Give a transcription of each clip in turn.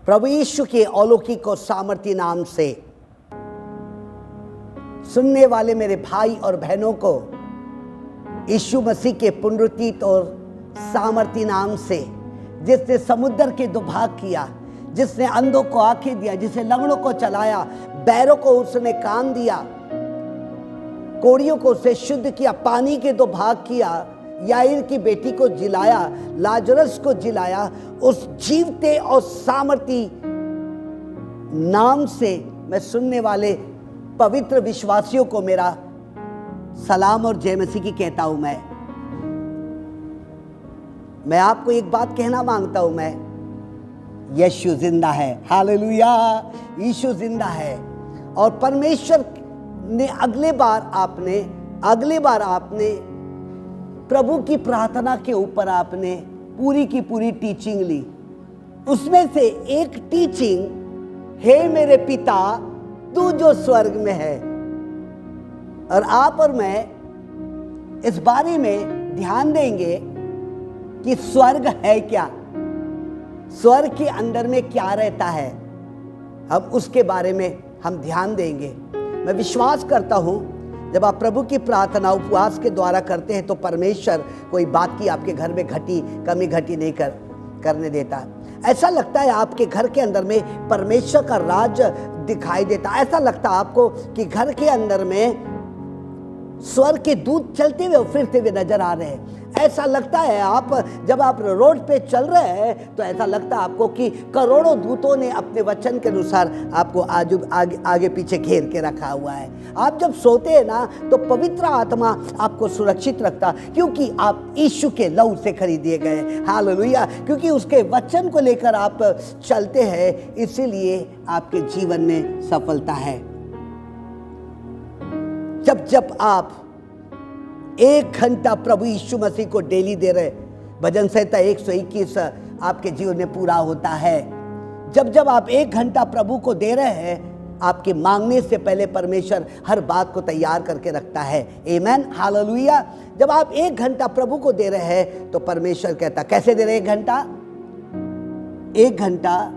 प्रभु यीशु के अलौकिक और सामर्थी नाम से सुनने वाले मेरे भाई और बहनों को यीशु मसीह के पुनरुत्थित और सामर्थी नाम से, जिसने समुद्र के दो भाग किया, जिसने अंधों को आंखें दिया, जिसने लंगड़ों को चलाया, बैरों को उसने कान दिया, कोड़ियों को उसने शुद्ध किया, पानी के दो भाग किया, याईर की बेटी को जिलाया, लाजरस को जिलाया, उस जीवते और सामर्थी नाम से मैं सुनने वाले पवित्र विश्वासियों को मेरा सलाम और जय मसीह की कहता हूं। मैं आपको एक बात कहना मांगता हूं, मैं यीशु जिंदा है। हालेलुया, यीशु जिंदा है। और परमेश्वर ने अगले बार आपने प्रभु की प्रार्थना के ऊपर आपने पूरी की पूरी टीचिंग ली। उसमें से एक टीचिंग, हे मेरे पिता तू जो स्वर्ग में है। और आप और मैं इस बारे में ध्यान देंगे कि स्वर्ग है क्या, स्वर्ग के अंदर में क्या रहता है, अब उसके बारे में हम ध्यान देंगे। मैं विश्वास करता हूं जब आप प्रभु की प्रार्थना उपवास के द्वारा करते हैं तो परमेश्वर कोई बात की आपके घर में कमी घटी नहीं करने देता। ऐसा लगता है आपके घर के अंदर में परमेश्वर का राज दिखाई देता। ऐसा लगता है आपको कि घर के अंदर में स्वर्ग के दूत चलते हुए और फिरते हुए नजर आ रहे हैं। ऐसा लगता है जब आप रोड पे चल रहे हैं तो ऐसा लगता है आपको कि करोड़ों दूतों ने अपने वचन के अनुसार आपको आगे पीछे घेर के रखा हुआ है। आप जब सोते हैं ना तो पवित्र आत्मा आपको सुरक्षित रखता, क्योंकि आप यीशु के लहू से खरीदे गए। हालेलुया, क्योंकि उसके वचन को लेकर आप चलते हैं, इसीलिए आपके जीवन में सफलता है। जब आप 1 घंटा प्रभु यीशु मसीह को डेली दे रहे, भजन संहिता 121 आपके जीवन में पूरा होता है। जब आप 1 घंटा प्रभु को दे रहे हैं, आपके मांगने से पहले परमेश्वर हर बात को तैयार करके रखता है। आमेन, हालेलुया। जब आप 1 घंटा प्रभु को दे रहे हैं तो परमेश्वर कहता, कैसे दे रहे 1 घंटा? 1 घंटा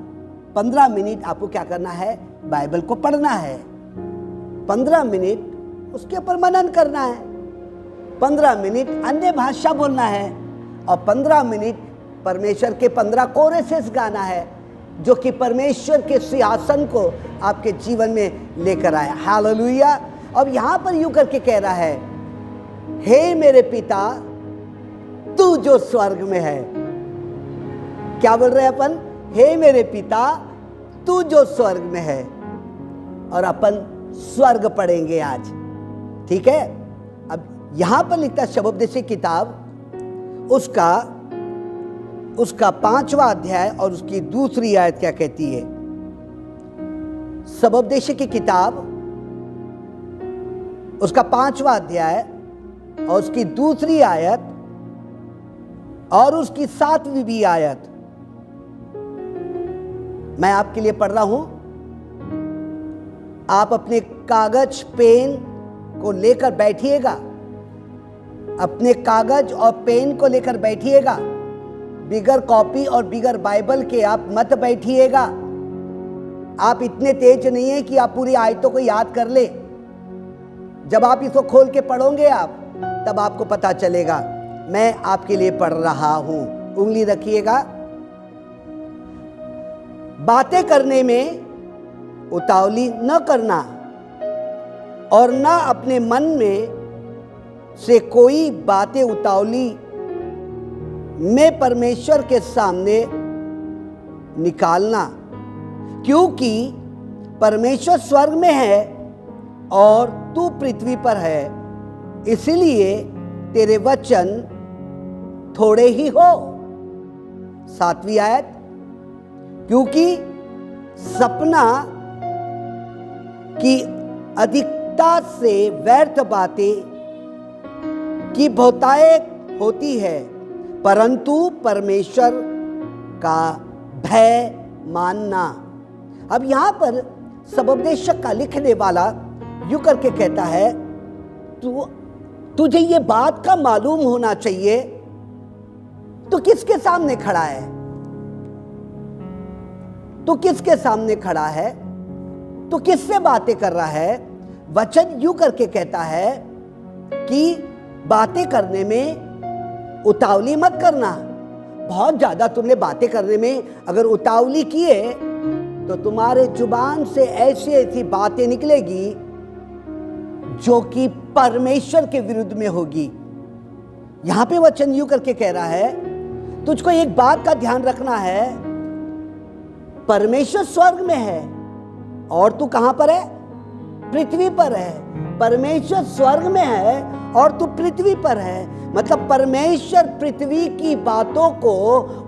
15 मिनट आपको क्या करना है? बाइबल को पढ़ना है। 15 मिनट उसके ऊपर मनन करना है। 15 मिनट अन्य भाषा बोलना है और 15 मिनट परमेश्वर के 15 कोरसेस गाना है, जो कि परमेश्वर के सिंहासन को आपके जीवन में लेकर आया। हालेलुया। अब यहां पर यूं करके कह रहा है, हे मेरे पिता तू जो स्वर्ग में है। क्या बोल रहे हैं अपन? हे मेरे पिता तू जो स्वर्ग में है। और अपन स्वर्ग पढ़ेंगे आज, ठीक है। अब यहां पर लिखता है शबोपदेश की किताब उसका 5वां अध्याय और उसकी दूसरी आयत क्या कहती है? शबोपदेश की किताब उसका 5वां अध्याय और उसकी दूसरी आयत और उसकी 7वीं भी आयत मैं आपके लिए पढ़ रहा हूं। आप अपने कागज पेन को लेकर बैठिएगा, अपने कागज और पेन को लेकर बैठिएगा। बिगर कॉपी और बिगर बाइबल के आप मत बैठिएगा। आप इतने तेज नहीं है कि आप पूरी आयतों को याद कर ले। जब आप इसको खोल के पढ़ोगे आप, तब आपको पता चलेगा। मैं आपके लिए पढ़ रहा हूं, उंगली रखिएगा। बातें करने में उतावली न करना और ना अपने मन में से कोई बातें उतावली में परमेश्वर के सामने निकालना, क्योंकि परमेश्वर स्वर्ग में है और तू पृथ्वी पर है, इसलिए तेरे वचन थोड़े ही हो। 7वीं आयत, क्योंकि सपना की अधिकता से व्यर्थ बातें की बहुतायत होती है, परंतु परमेश्वर का भय मानना। अब यहां पर सबोपदेशक का लिखने वाला यूं करके कहता है, तुझे ये बात का मालूम होना चाहिए तो किसके सामने खड़ा है? तू किसके सामने खड़ा है, तू किससे बातें कर रहा है। वचन यूं करके कहता है कि बातें करने में उतावली मत करना। बहुत ज्यादा तुमने बातें करने में अगर उतावली किए तो तुम्हारे जुबान से ऐसी ऐसी बातें निकलेगी जो कि परमेश्वर के विरुद्ध में होगी। यहां पे वचन यूं करके कह रहा है, तुझको एक बात का ध्यान रखना है, परमेश्वर स्वर्ग में है और तू कहां पर है, पृथ्वी पर है। परमेश्वर स्वर्ग में है और तू पृथ्वी पर है। मतलब परमेश्वर पृथ्वी की बातों को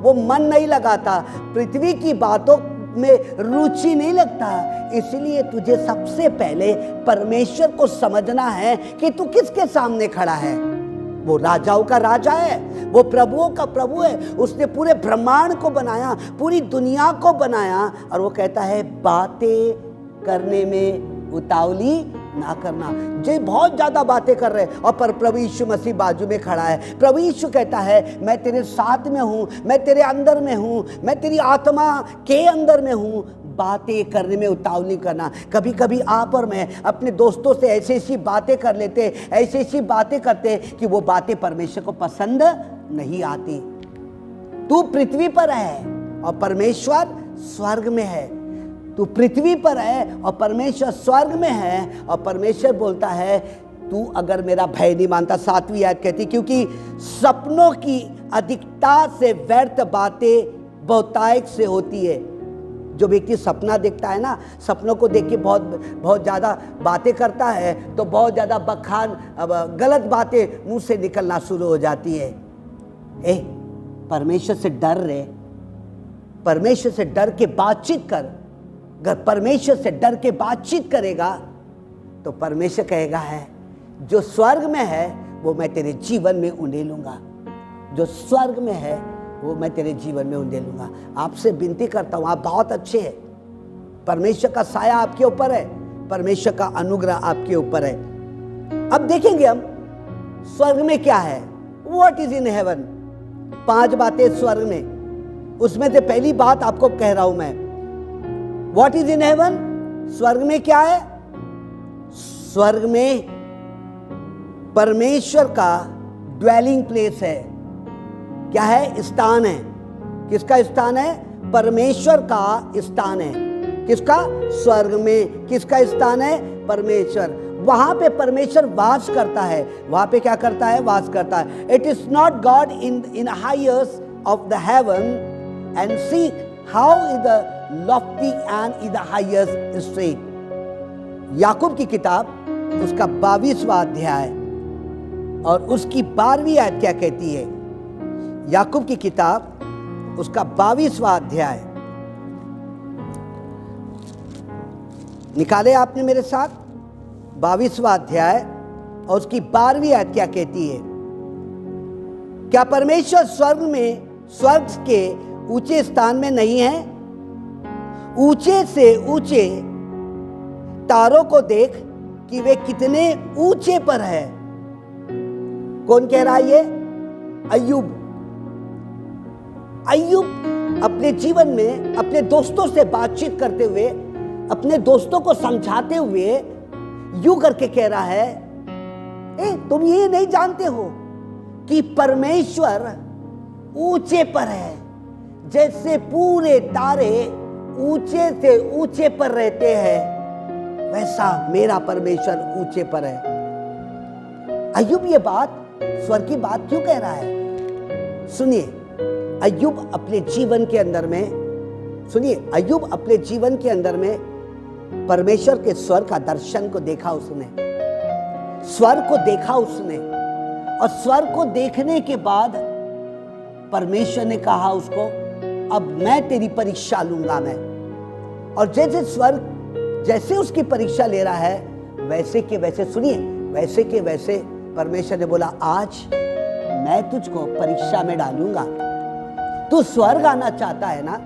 वो मन नहीं लगाता, पृथ्वी की बातों में रुचि नहीं लगता। इसलिए तुझे सबसे पहले परमेश्वर को समझना है कि तू किसके सामने खड़ा है। वो राजाओं का राजा है, वो प्रभुओं का प्रभु है। उसने पूरे ब्रह्मांड को बनाया, पूरी दुनिया को बनाया, और वो कहता है बातें करने में उतावली ना करना। जो बहुत ज्यादा बातें कर रहे हैं और पर प्रभु यीशु मसीह बाजू में खड़ा है। प्रभु यीशु कहता है मैं तेरे साथ में हूं, मैं तेरे अंदर में हूं, मैं तेरी आत्मा के अंदर में हूं। बातें करने में उतावली करना। कभी कभी आप और मैं अपने दोस्तों से ऐसी ऐसी बातें कर लेते, ऐसी ऐसी बातें करते कि वो बातें परमेश्वर को पसंद नहीं आती। तू पृथ्वी पर है और परमेश्वर स्वर्ग में है। तू पृथ्वी पर है और परमेश्वर स्वर्ग में है। और परमेश्वर बोलता है तू अगर मेरा भय नहीं मानता, 7वीं आयत कहती, क्योंकि सपनों की अधिकता से व्यर्थ बातें बहुतायत से होती है। जो व्यक्ति सपना देखता है ना, सपनों को देख के बहुत ज़्यादा बातें करता है तो बहुत ज़्यादा बखान गलत बातें मुंह से निकलना शुरू हो जाती है। परमेश्वर से डर रहे, परमेश्वर से डर के बातचीत कर। अगर परमेश्वर से डर के बातचीत करेगा तो परमेश्वर कहेगा है जो स्वर्ग में है वो मैं तेरे जीवन में उंडेलूंगा। जो स्वर्ग में है वो मैं तेरे जीवन में उंडेलूंगा। आपसे विनती करता हूँ, आप बहुत अच्छे हैं, परमेश्वर का साया आपके ऊपर है, परमेश्वर का अनुग्रह आपके ऊपर है। अब देखेंगे हम स्वर्ग में क्या है। What is in haven. 5 बातें स्वर्ग में, उसमें से पहली बात आपको कह रहा हूं मैं। What is in haven. स्वर्ग में क्या है। स्वर्ग में परमेश्वर का ड्वेलिंग प्लेस है। क्या है, स्थान है। किसका स्थान है, परमेश्वर का स्थान है। किसका, स्वर्ग में किसका स्थान है, परमेश्वर। वहां पे परमेश्वर वास करता है। वहां पे क्या करता है, वास करता है। It is not God in highers of the heaven and see how is the lofty and is the highers straight. Yakub की किताब उसका 22वां अध्याय और उसकी 12वीं आयत क्या कहती है। याकूब की किताब उसका 22वां अध्याय निकाले आपने मेरे साथ। 22वां अध्याय और उसकी 12वीं आयत क्या कहती है। क्या परमेश्वर स्वर्ग के ऊंचे स्थान में नहीं है। ऊंचे से ऊंचे तारों को देख कि वे कितने ऊंचे पर है। कौन कह रहा है ये, अय्यूब। अय्यूब अपने जीवन में अपने दोस्तों से बातचीत करते हुए, अपने दोस्तों को समझाते हुए यूं करके कह रहा है तुम ये नहीं जानते हो कि परमेश्वर ऊंचे पर है। जैसे पूरे तारे ऊंचे से ऊंचे पर रहते हैं वैसा मेरा परमेश्वर ऊंचे पर है। अय्यूब ये बात, स्वर्ग की बात क्यों कह रहा है। सुनिए, अय्यूब अपने जीवन के अंदर में, सुनिए, अय्यूब अपने जीवन के अंदर में परमेश्वर के स्वर्ग का दर्शन को देखा उसने, स्वर्ग को देखा उसने। और स्वर्ग को देखने के बाद परमेश्वर ने कहा उसको, अब मैं तेरी परीक्षा लूंगा मैं। और जैसे स्वर्ग जैसे उसकी परीक्षा ले रहा है वैसे के वैसे, सुनिए, वैसे के वैसे परमेश्वर ने बोला आज मैं तुझको परीक्षा में डालूंगा। तू स्वर्ग आना चाहता है ना,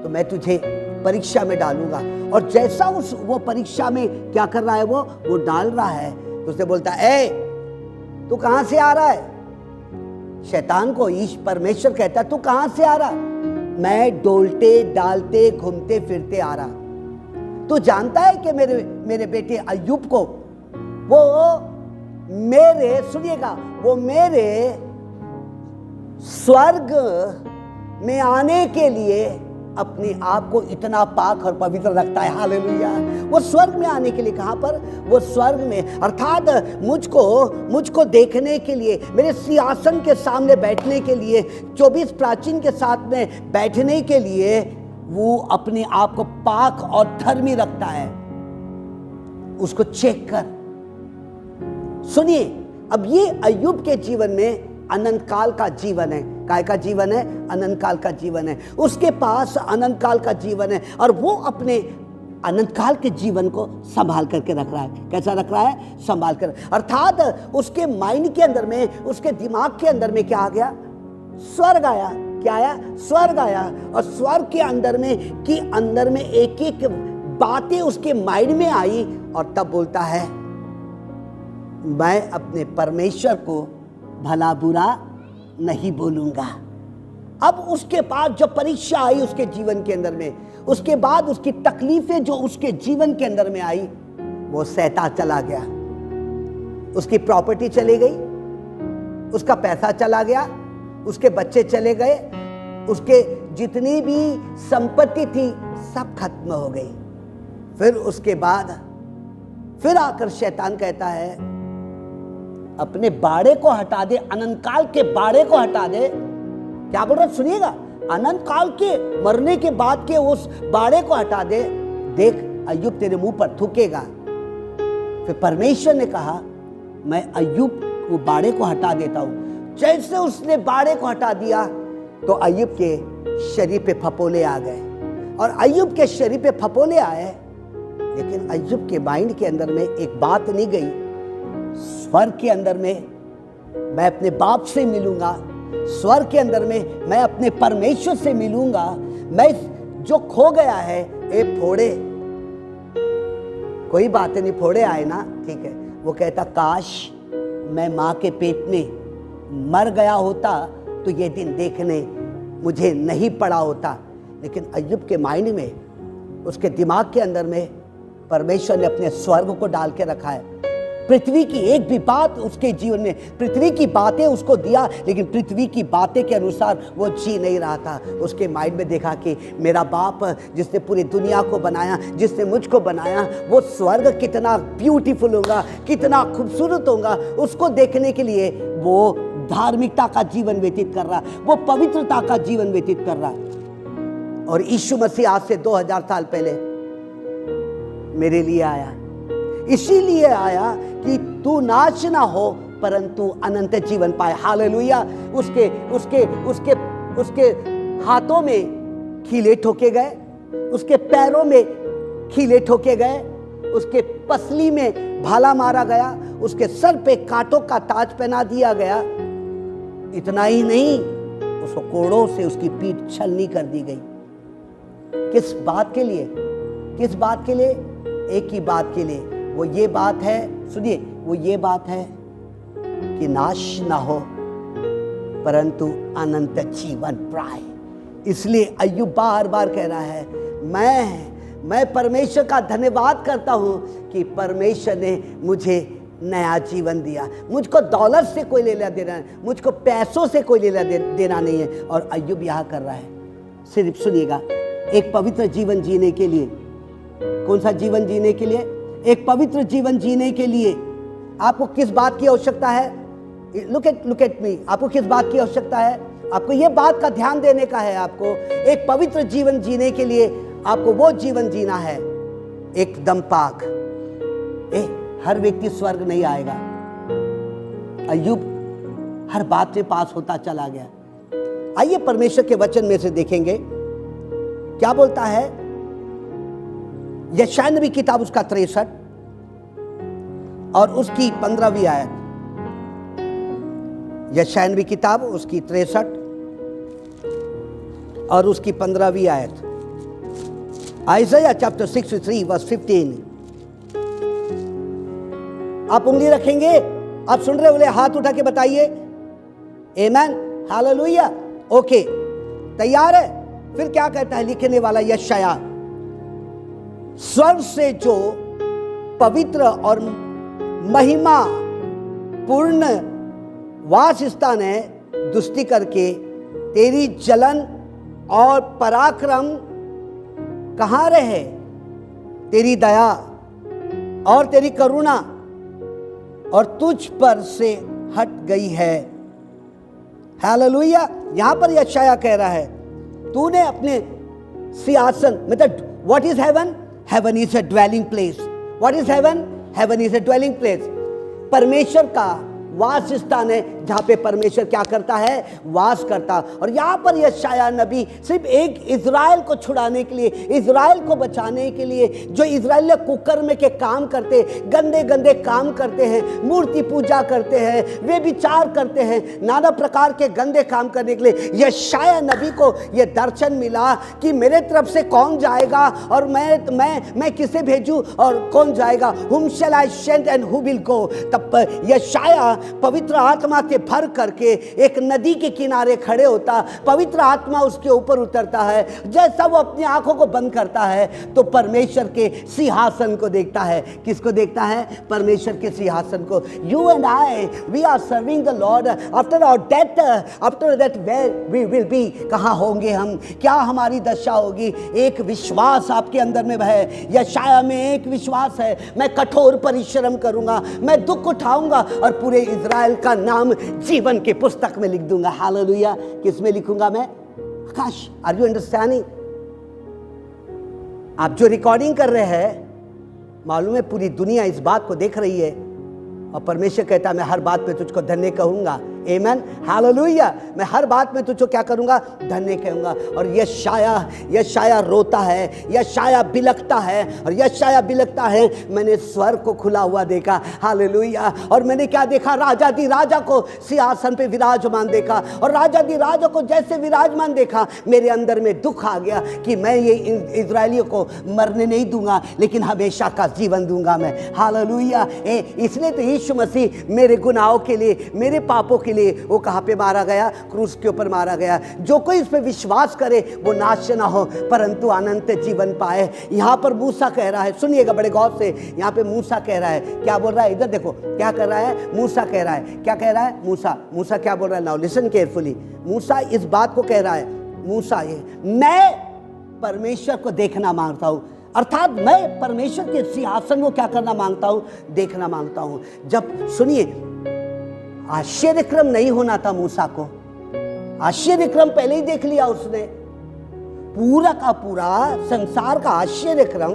तो मैं तुझे परीक्षा में डालूंगा। और जैसा वो परीक्षा में क्या कर रहा है, वो डाल रहा है, तो उसने बोलता है तू कहां से आ रहा है। शैतान को परमेश्वर कहता है तू कहां से आ रहा। मैं डोलते डालते घूमते फिरते आ रहा। तू जानता है कि मेरे बेटे अय्यूब को वो मेरे, सुनिएगा, वो मेरे स्वर्ग में आने के लिए अपने आप को इतना पाक और पवित्र रखता है। हालेलुया। वो स्वर्ग में आने के लिए, कहां पर? वो स्वर्ग में, अर्थात मुझको देखने के लिए, मेरे सिंहासन के सामने बैठने के लिए, 24 प्राचीन के साथ में बैठने के लिए वो अपने आप को पाक और धर्मी रखता है। उसको चेक कर। सुनिए, अब ये अय्यूब के जीवन में अनंत काल का जीवन है। काय का जीवन है? अनंत काल का जीवन है। उसके पास अनंत काल का जीवन है और वो अपने अनंत काल के जीवन को संभाल करके रख रहा है। कैसा रख रहा है? संभाल कर। अर्थात उसके माइंड के अंदर में, उसके दिमाग के अंदर में क्या आ गया? स्वर्ग आया। क्या आया? स्वर्ग आया। और स्वर्ग के अंदर में एक एक बातें उसके माइंड में आई और तब बोलता है, मैं अपने परमेश्वर को भला बुरा नहीं बोलूंगा। अब उसके बाद जो परीक्षा आई उसके जीवन के अंदर में, उसके बाद उसकी तकलीफें जो उसके जीवन के अंदर में आई, वो सहता चला गया। उसकी प्रॉपर्टी चली गई, उसका पैसा चला गया, उसके बच्चे चले गए, उसके जितनी भी संपत्ति थी सब खत्म हो गई। फिर उसके बाद फिर आकर शैतान कहता है, अपने बाड़े को हटा दे, अनंत काल के बाड़े को हटा दे। क्या बोल रहा? सुनिएगा, अनंत काल के मरने के बाद के उस बाड़े को हटा दे। देख, अय्यूब तेरे मुंह पर थूकेगा। फिर परमेश्वर ने कहा, मैं अय्यूब को बाड़े को हटा देता हूं। जैसे उसने बाड़े को हटा दिया तो अय्यूब के शरीर पे फपोले आ गए। और अय्यूब के शरीर पे फपोले आए, लेकिन अय्यूब के माइंड के अंदर में एक बात नहीं गई। स्वर्ग के अंदर में मैं अपने बाप से मिलूंगा, स्वर्ग के अंदर में मैं अपने परमेश्वर से मिलूंगा। मैं जो खो गया है, ए फोड़े, कोई बात नहीं, फोड़े आए ना, ठीक है। वो कहता, काश मैं माँ के पेट में मर गया होता तो ये दिन देखने मुझे नहीं पड़ा होता। लेकिन अय्यूब के माइंड में, उसके दिमाग के अंदर में परमेश्वर ने अपने स्वर्ग को डाल के रखा है। पृथ्वी की एक भी बात उसके जीवन में, पृथ्वी की बातें उसको दिया, लेकिन पृथ्वी की बातें के अनुसार वो जी नहीं रहा था। उसके माइंड में देखा कि मेरा बाप जिसने पूरी दुनिया को बनाया, जिसने मुझको बनाया, वो स्वर्ग कितना ब्यूटीफुल होगा, कितना खूबसूरत होगा। उसको देखने के लिए वो धार्मिकता का जीवन व्यतीत कर रहा, वो पवित्रता का जीवन व्यतीत कर रहा। और यीशु मसीह आज से 2000 साल पहले मेरे लिए आया, इसीलिए आया कि तू नाश ना हो परंतु अनंत जीवन पाए। हालेलुया। उसके हाथों में खीले ठोके गए, उसके पैरों में खीले ठोके गए, उसके पसली में भाला मारा गया, उसके सर पे कांटों का ताज पहना दिया गया। इतना ही नहीं, उसको कोड़ों से उसकी पीठ छलनी कर दी गई। किस बात के लिए? किस बात के लिए? एक ही बात के लिए। वो ये बात है, सुनिए, वो ये बात है कि नाश ना हो परंतु अनंत जीवन पाए। इसलिए अय्यूब बार बार कह रहा है, मैं परमेश्वर का धन्यवाद करता हूं कि परमेश्वर ने मुझे नया जीवन दिया। मुझको दौलत से कोई लेना देना है, मुझको पैसों से कोई लेना देना नहीं है। और अय्यूब यहां कर रहा है, सिर्फ सुनिएगा, एक पवित्र जीवन जीने के लिए। कौन सा जीवन जीने के लिए? एक पवित्र जीवन जीने के लिए आपको किस बात की आवश्यकता है? Look at me. आपको किस बात की आवश्यकता है? आपको यह बात का ध्यान देने का है। आपको एक पवित्र जीवन जीने के लिए आपको वो जीवन जीना है एकदम पाक। हर व्यक्ति स्वर्ग नहीं आएगा। अय्यूब हर बात से पास होता चला गया। आइए परमेश्वर के वचन में से देखेंगे क्या बोलता है। यशायाह नबी किताब उसका 63 और उसकी 15वीं आयत। यशायाह नबी किताब उसकी 63 और उसकी 15वीं आयत। Isaiah chapter 63 verse 15। आप उंगली रखेंगे? आप सुन रहे हो? हाथ उठा के बताइए। आमेन, हालेलुया। ओके, तैयार है? फिर क्या कहता है लिखने वाला यशायाह, स्वर्ग से जो पवित्र और महिमा पूर्ण वास स्थान है, दुष्टि करके तेरी जलन और पराक्रम कहाँ रहे? तेरी दया और तेरी करुणा और तुझ पर से हट गई है। हालेलुया। यहां पर यशायाह कह रहा है, तूने अपने सिंहासन, मतलब what is heaven? Heaven is a dwelling place. What is heaven? Heaven is a dwelling place. परमेश्वर का वास स्थान है, जहां पे परमेश्वर क्या करता है? वास करता। और यहां पर यशायाह नबी सिर्फ एक इज़राइल को छुड़ाने के लिए, इज़राइल को बचाने के लिए, जो इज़राइल कुकर्म के काम करते, गंदे गंदे काम करते हैं, मूर्ति पूजा करते हैं, वे विचार करते हैं, नाना प्रकार के गंदे काम करने के लिए यशायाह नबी को यह दर्शन मिला कि मेरे तरफ से कौन जाएगा और मैं किसे भेजूं और कौन जाएगा? Whom shall I send and who will go? तब यशायाह पवित्र आत्मा के भर करके एक नदी के किनारे खड़े होता, पवित्र आत्मा उसके ऊपर उतरता है। जैसा वो अपनी आंखों को बंद करता है तो परमेश्वर के सिंहासन को देखता है। किसको देखता है? परमेश्वर के सिंहासन को। You and I, we are serving the Lord. After our death, after that where we will be, कहाँ होंगे हम? क्या हमारी दशा होगी? एक विश्वास आपके अंदर में है। यशायाह में एक विश्वास है, मैं कठोर परिश्रम करूंगा, मैं दुख उठाऊंगा और पूरे इज़राइल का नाम जीवन के पुस्तक में लिख दूंगा। हालेलुया। किस में लिखूंगा मैं? आकाश। Are you understanding? आप जो रिकॉर्डिंग कर रहे हैं, मालूम है पूरी दुनिया इस बात को देख रही है और परमेश्वर कहता है मैं हर बात पे तुझको धन्य कहूंगा। आमेन, हालेलुया। मैं हर बात में तुझको क्या करूंगा? धन्य कहूंगा। और यशायाह रोता है, यशायाह बिलखता है, और यशायाह बिलखता है, मैंने स्वर्ग को खुला हुआ देखा। हालेलुया। और मैंने क्या देखा? राजा को सिंहासन पे विराजमान देखा। और राजा को जैसे विराजमान देखा, मेरे अंदर में दुख आ गया कि मैं ये इजरायलियों को मरने नहीं दूंगा, लेकिन हमेशा का जीवन दूंगा मैं। हालेलुया। इसलिए तो यीशु मसीह मेरे गुनाहों के लिए, मेरे पापों के लिए वो कहाँ पे मारा गया? क्रूस के ऊपर मारा गया। जो कोई इस पे विश्वास करे वो नाश ना हो परंतु अनंत जीवन पाए। यहाँ पर मूसा कह रहा है, सुनिएगा बड़े गौर से, यहाँ पे मूसा कह रहा है, क्या बोल रहा है? इधर देखो क्या कर रहा है। मूसा कह रहा है, क्या कह रहा है? मूसा क्या बोल रहा है? Now listen carefully. मूसा इस बात को कह रहा है, मूसा ये, मैं परमेश्वर को देखना मांगता हूँ, अर्थात मैं परमेश्वर के सिंहासन को क्या करना मांगता हूँ? देखना मांगता हूँ। जब सुनिए, आश्चर्यक्रम नहीं होना था मूसा को, आश्चर्यक्रम पहले ही देख लिया उसने। पूरा का पूरा संसार का आश्चर्यक्रम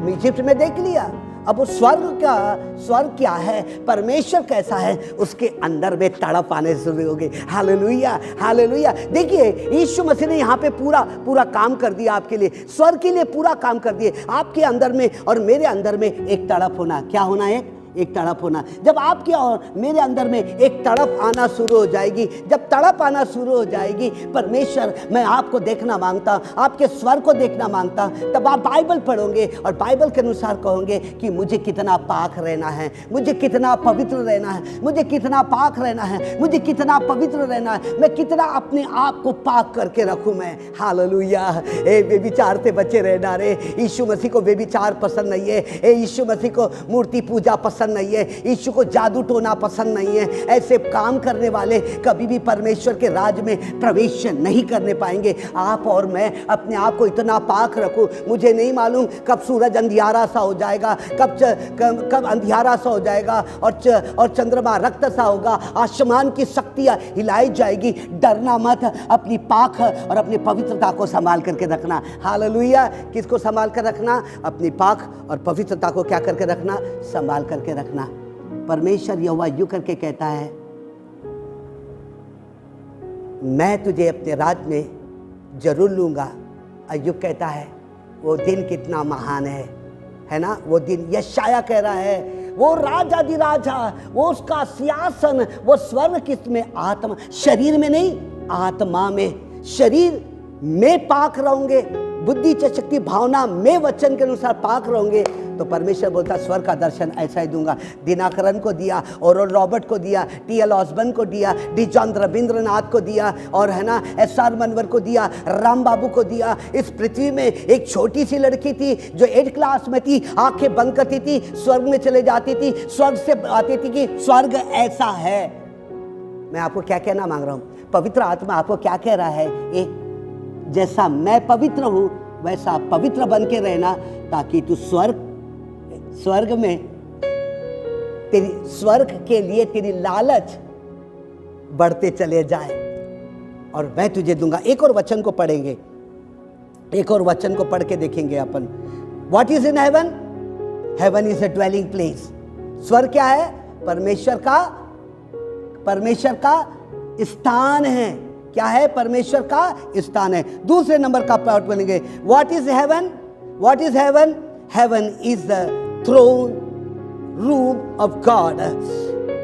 इजिप्ट में देख लिया। अब वो स्वर्ग क्या है, परमेश्वर कैसा है, उसके अंदर में तड़प आने शुरू हो गई। Hallelujah, hallelujah. देखिए यीशु मसीह ने यहाँ पे पूरा काम कर दिया आपके लिए, स्वर्ग के लिए पूरा काम कर दिए। आपके अंदर में और मेरे अंदर में एक तड़प होना, क्या होना? एक तड़प होना। जब आपके और मेरे अंदर में एक तड़प आना शुरू हो जाएगी, जब तड़प आना शुरू हो जाएगी, परमेश्वर मैं आपको देखना मांगता, आपके स्वर को देखना मांगता, तब आप बाइबल पढ़ोगे और बाइबल के अनुसार कहोगे कि मुझे कितना पाक रहना है, मुझे कितना पवित्र रहना है, मुझे कितना पाक रहना है, मुझे कितना पवित्र रहना है, मैं कितना अपने आप को पाक करके रखूं मैं। हालेलुया। बेविचार से बचे रहना रे। यीशु मसीह को बेविचार पसंद नहीं है। यीशु मसीह को मूर्ति पूजा पसंद नहीं है। यीशु को जादू टोना पसंद नहीं है। ऐसे काम करने वाले कभी भी परमेश्वर के राज में प्रवेश नहीं करने पाएंगे। आप और मैं अपने आप को इतना पाक रखूं, मुझे नहीं मालूम कब सूरज अंधियारा सा हो जाएगा, कब अंधियारा सा हो जाएगा और चंद्रमा रक्त सा होगा, आसमान की शक्तियां हिलाई जाएगी। डरना मत, अपनी पाक और अपनी पवित्रता को संभाल करके रखना। हालेलुया। किसको संभाल कर रखना? अपनी पाक और पवित्रता को क्या करके रखना? संभाल करके रखना। परमेश्वर यहोवा यूं करके कहता है, मैं तुझे अपने राज में जरूर लूंगा। अय्यूब कहता है वो दिन कितना महान है ना? वो दिन यशायाह कह रहा है, वो राजाधिराजा, वो उसका सिंहासन, वो स्वर्ग किसमें? आत्मा, शरीर में नहीं, आत्मा में। शरीर में पाक रहोगे, बुद्धि च शक्ति भावना में वचन के अनुसार पाक रहोगे, तो परमेश्वर बोलता स्वर्ग का दर्शन ऐसा ही दूंगा। दिनाकरन को दिया, और रॉबर्ट को दिया, टी.एल. ऑसबर्न को दिया, डी. जॉन रविंद्रनाथ को दिया, और है ना एस.आर. मनवर को दिया, राम बाबू को दिया। इस पृथ्वी में एक छोटी सी लड़की थी जो 8 क्लास में थी, आंखें बंद करती थी, स्वर्ग में चले जाती थी, स्वर्ग से आती थी कि स्वर्ग ऐसा है। मैं आपको क्या कहना मांग रहा हूँ, पवित्र आत्मा आपको क्या कह रहा है, एक जैसा मैं पवित्र हूं वैसा पवित्र बन के रहना, ताकि तू स्वर्ग में तेरी स्वर्ग के लिए तेरी लालच बढ़ते चले जाए, और मैं तुझे दूंगा। एक और वचन को पढ़ेंगे, एक और वचन को पढ़ के देखेंगे अपन। What is in heaven? Heaven is a dwelling place. स्वर्ग क्या है? परमेश्वर का स्थान है। क्या है? परमेश्वर का स्थान है। दूसरे नंबर का पार्ट बनेंगे, what is heaven? What is heaven? Heaven is the throne room of God.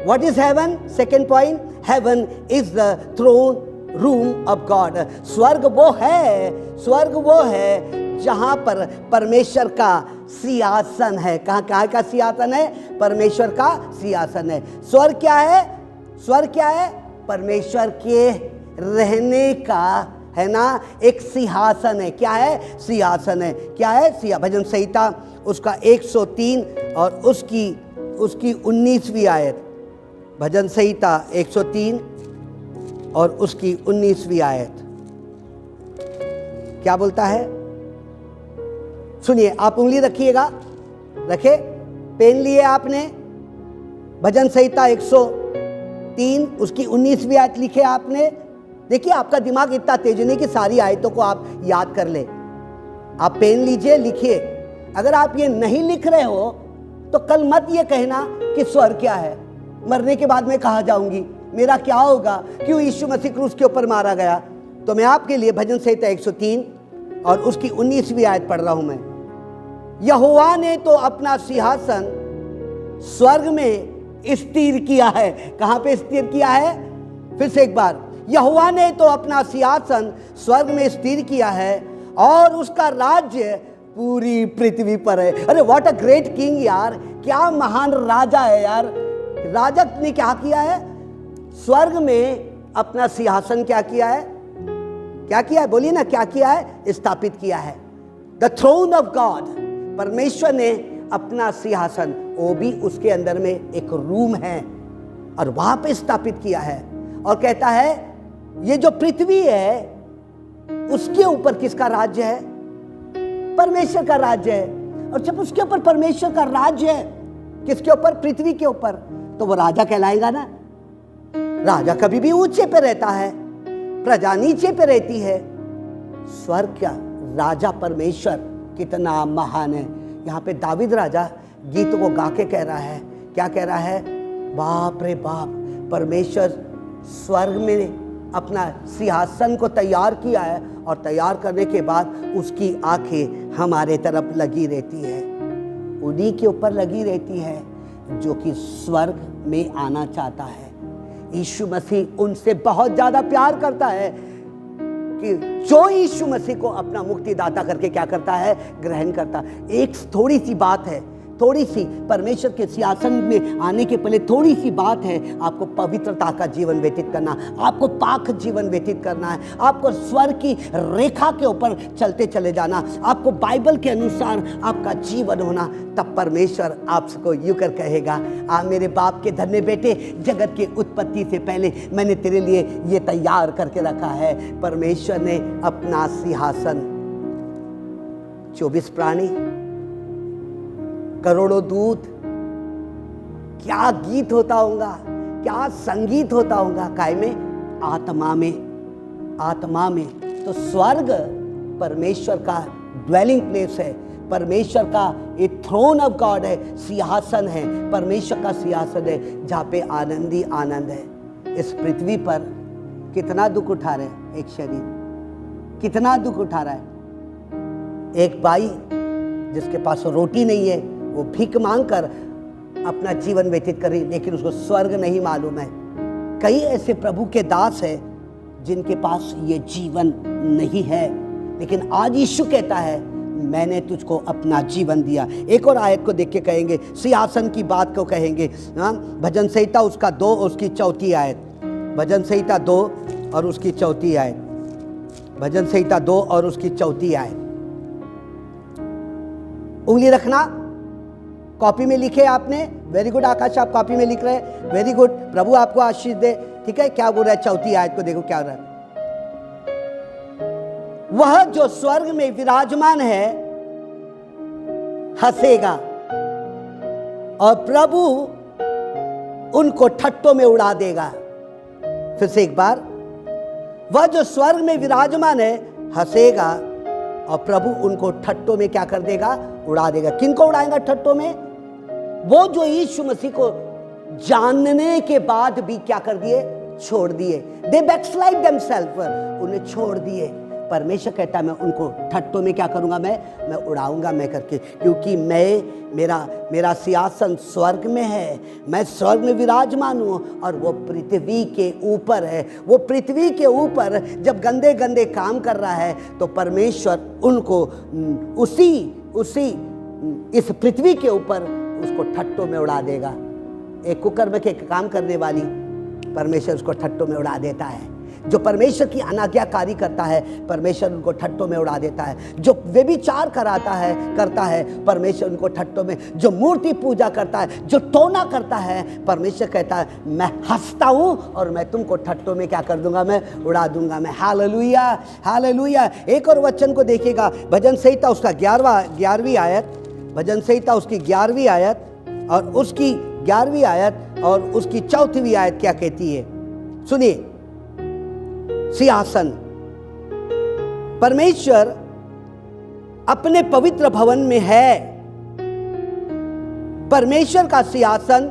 What is heaven? Second point, heaven is the throne room of God. स्वर्ग वो है जहां पर परमेश्वर का सिंहासन है। कहाँ का सिंहासन है? परमेश्वर का सिंहासन है। स्वर्ग क्या है? स्वर्ग क्या है? परमेश्वर के रहने का, है ना, एक सिंहासन है। क्या है? सिंहासन है। क्या है? भजन संहिता उसका 103 और उसकी 19वीं आयत। भजन संहिता 103 और उसकी 19वीं आयत क्या बोलता है? सुनिए, आप उंगली रखिएगा, रखे, पेन लिए आपने, भजन संहिता 103 उसकी 19वीं आयत लिखे आपने। देखिए, आपका दिमाग इतना तेज नहीं कि सारी आयतों को आप याद कर ले। आप पेन लीजिए, लिखिए। अगर आप ये नहीं लिख रहे हो तो कल मत ये कहना कि स्वर्ग क्या है, मरने के बाद मैं कहाँ जाऊंगी, मेरा क्या होगा, क्यों यीशु मसीह क्रूस के ऊपर मारा गया। तो मैं आपके लिए भजन संहिता 103 और उसकी 19वीं आयत पढ़ रहा हूं मैं। यहोवा ने तो अपना सिंहासन स्वर्ग में स्थिर किया है। कहां पे स्थिर किया है? फिर से एक बार, यहोवा ने तो अपना सिंहासन स्वर्ग में स्थिर किया है और उसका राज्य पूरी पृथ्वी पर है। अरे व्हाट अ ग्रेट किंग यार, क्या महान राजा है यार। राजा ने क्या किया है? स्वर्ग में अपना सिंहासन क्या किया है? क्या किया है? बोलिए ना, क्या किया है? स्थापित किया है। द थ्रोन ऑफ गॉड, परमेश्वर ने अपना सिंहासन, वो भी उसके अंदर में एक रूम है और वहां पे स्थापित किया है। और कहता है ये जो पृथ्वी है उसके ऊपर किसका राज्य है? परमेश्वर का राज्य है। और जब उसके ऊपर परमेश्वर का राज्य है, किसके ऊपर? पृथ्वी के ऊपर, तो वो राजा कहलाएगा ना। राजा कभी भी ऊंचे पे रहता है, प्रजा नीचे पे रहती है। स्वर्ग का राजा परमेश्वर कितना महान है। यहाँ पे दाविद राजा गीत को गा के कह रहा है, क्या कह रहा है? बाप रे बाप, परमेश्वर स्वर्ग में अपना सिंहासन को तैयार किया है और तैयार करने के बाद उसकी आंखें हमारे तरफ लगी रहती है, उन्हीं के ऊपर लगी रहती है जो कि स्वर्ग में आना चाहता है। यीशु मसीह उनसे बहुत ज़्यादा प्यार करता है कि जो यीशु मसीह को अपना मुक्तिदाता करके क्या करता है? ग्रहण करता। एक थोड़ी सी बात है, थोड़ी सी परमेश्वर के सिंहासन में आने के पहले थोड़ी सी बात है, आपको पवित्रता का जीवन व्यतीत करना, आपको पाक जीवन व्यतीत करना है, आपको स्वर्ग की रेखा के ऊपर चलते चले जाना, आपको बाइबल के अनुसार आपका जीवन होना। तब परमेश्वर आपको यूं कर कहेगा, आ मेरे बाप के धन्य बेटे, जगत की उत्पत्ति से पहले मैंने तेरे लिए ये तैयार करके रखा है। परमेश्वर ने अपना सिंहासन, 24 प्राणी, करोड़ों दूत, क्या गीत होता होगा, क्या संगीत होता होगा, काय में? आत्मा में, आत्मा में। तो स्वर्ग परमेश्वर का ड्वेलिंग प्लेस है, परमेश्वर का एक थ्रोन ऑफ गॉड है, सिंहासन है, परमेश्वर का सिंहासन है जहाँ पे आनंद ही आनंद है। इस पृथ्वी पर कितना दुख उठा रहे एक शरीर, कितना दुख उठा रहा है। एक भाई जिसके पास रोटी नहीं है, वो भीख मांग कर अपना जीवन व्यतीत करे, लेकिन उसको स्वर्ग नहीं मालूम है। कई ऐसे प्रभु के दास हैं जिनके पास ये जीवन नहीं है, लेकिन आज यीशु कहता है मैंने तुझको अपना जीवन दिया। एक और आयत को देख के कहेंगे, सिंहासन की बात को कहेंगे। हाँ, भजन संहिता उसका 2 उसकी 4 आयत। भजन संहिता 2 और उसकी 4 आयत। भजन संहिता 2 और उसकी 4 आयत। उंगली रखना, कॉपी में लिखे आपने। वेरी गुड आकाश, आप कॉपी में लिख रहे हैं, वेरी गुड। प्रभु आपको आशीष दे। ठीक है, क्या बोल रहा है 4 आयत को देखो क्या हो रहा है। वह जो स्वर्ग में विराजमान है हंसेगा और प्रभु उनको ठट्टों में उड़ा देगा। फिर से एक बार, वह जो स्वर्ग में विराजमान है हंसेगा और प्रभु उनको ठट्टों में क्या कर देगा, उड़ा देगा। किनको उड़ाएगा ठट्टों में? वो जो यीशु मसीह को जानने के बाद भी क्या कर दिए, छोड़ दिए। दे बैकस्लाइड देमसेल्फ, उन्हें छोड़ दिए। परमेश्वर कहता है मैं उनको ठट्टों में क्या करूंगा, मैं उड़ाऊंगा मैं करके, क्योंकि मेरा सिंहासन स्वर्ग में है, मैं स्वर्ग में विराजमान हूं और वो पृथ्वी के ऊपर है। वो पृथ्वी के ऊपर जब गंदे गंदे काम कर रहा है तो परमेश्वर उनको उसी इस पृथ्वी के ऊपर उसको ठट्टों में उड़ा देगा। एक कुकर्म के काम करने वाली परमेश्वर उसको ठट्टों में उड़ा देता है। जो परमेश्वर की अनाज्ञाकारी करता है परमेश्वर उनको ठट्टों में उड़ा देता है। जो व्यभिचार करता है परमेश्वर उनको ठट्टों में, जो मूर्ति पूजा करता है, जो टोना करता है, परमेश्वर कहता है मैं हंसता हूं और मैं तुमको ठट्टों में क्या कर दूंगा, मैं उड़ा दूंगा मैं। Hallelujah, hallelujah. एक और वचन को देखिएगा, भजन संहिता उसका 11वीं आयत। भजन संहिता उसकी 11वीं आयत और उसकी 11वीं आयत और उसकी 4वीं आयत क्या कहती है, सुनिए। सिंहासन, परमेश्वर अपने पवित्र भवन में है। परमेश्वर का सिंहासन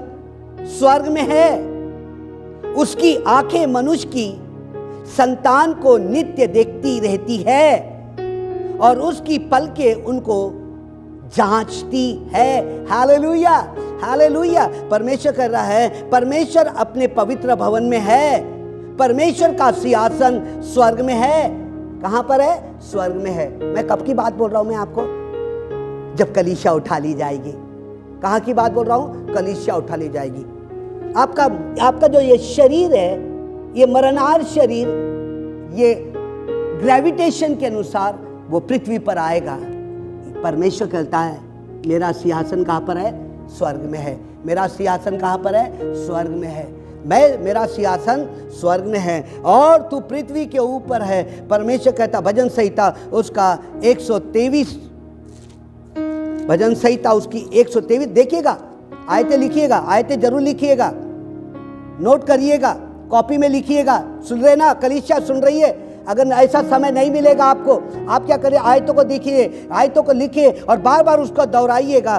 स्वर्ग में है। उसकी आंखें मनुष्य की संतान को नित्य देखती रहती है और उसकी पलकें उनको जांचती है। Hallelujah, hallelujah. परमेश्वर कर रहा है, परमेश्वर अपने पवित्र भवन में है। परमेश्वर का सिंहासन स्वर्ग में है। कहां पर है? स्वर्ग में है। मैं कब की बात बोल रहा हूं मैं आपको? जब कलीसिया उठा ली जाएगी। कहां की बात बोल रहा हूं? कलीसिया उठा ली जाएगी। आपका जो ये शरीर है, ये मरणार शरीर, ये ग्रेविटेशन के अनुसार वो पृथ्वी पर आएगा। परमेश्वर कहता है मेरा सिंहासन कहां पर है? स्वर्ग में है। मेरा सिंहासन कहां पर है? स्वर्ग में है। मेरा सिंहासन स्वर्ग में है और तू पृथ्वी के ऊपर है। परमेश्वर कहता, भजन संहिता उसका 123, भजन संहिता उसकी 123 देखिएगा। आयतें लिखिएगा, आयतें जरूर लिखिएगा, नोट करिएगा, कॉपी में लिखिएगा। सुन रहे ना, कलीसिया सुन रही है? अगर ऐसा समय नहीं मिलेगा आपको, आप क्या करिए, आयतों को देखिए, आयतों को लिखिए और बार बार उसको दोहराइएगा।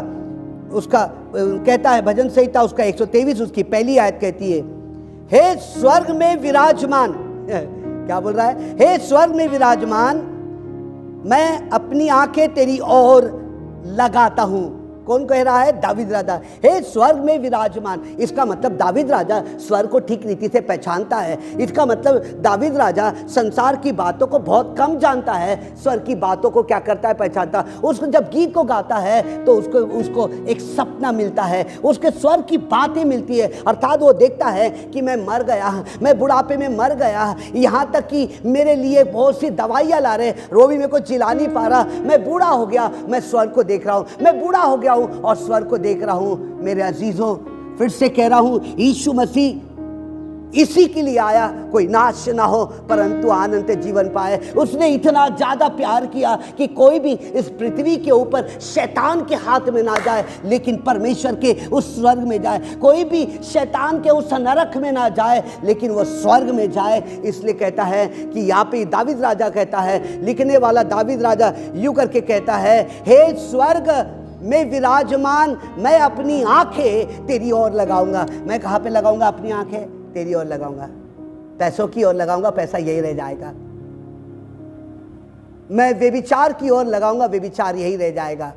उसका कहता है भजन संहिता उसका 123 उसकी पहली आयत कहती है, हे स्वर्ग में विराजमान, क्या बोल रहा है? हे स्वर्ग में विराजमान, मैं अपनी आंखें तेरी ओर लगाता हूं। कौन कह रहा है? दावीद राजा। हे स्वर्ग में विराजमान, इसका मतलब दावीद राजा स्वर्ग को ठीक रीति से पहचानता है। इसका मतलब दावीद राजा संसार की बातों को बहुत कम जानता है, स्वर्ग की बातों को क्या करता है? पहचानता। उसको जब गीत को गाता है तो उसको एक सपना मिलता है, उसके स्वर्ग की बातें मिलती है। अर्थात वो देखता है कि मैं मर गया, मैं बुढ़ापे में मर गया, यहाँ तक कि मेरे लिए बहुत सी दवाइयाँ ला रहे, रोवी मेरे को चिल्ला नहीं पा रहा, मैं बूढ़ा हो गया, मैं स्वर्ग को देख रहा हूँ, मैं बूढ़ा हो गया और स्वर्ग को देख रहा हूं। मेरे अजीजों, फिर से कह रहा हूं, यीशु मसीह इसी के लिए आया, कोई नाश ना हो परंतु अनंत जीवन पाए। उसने इतना ज्यादा प्यार किया कि कोई भी इस पृथ्वी के ऊपर शैतान के हाथ में ना जाए, लेकिन परमेश्वर के उस स्वर्ग में जाए। कोई भी शैतान के उस नरक में ना जाए, लेकिन वो स्वर्ग में जाए। इसलिए कहता है कि यहाँ पे दावीद राजा कहता है, लिखने वाला दावीद राजा यूं करके कहता है, हे स्वर्ग में विराजमान, मैं अपनी आंखें तेरी ओर लगाऊंगा। मैं कहां पे लगाऊंगा अपनी आंखें? तेरी ओर लगाऊंगा, पैसों की ओर लगाऊंगा, पैसा यही रह जाएगा। मैं व्यभिचार की ओर लगाऊंगा, व्यभिचार यही रह जाएगा।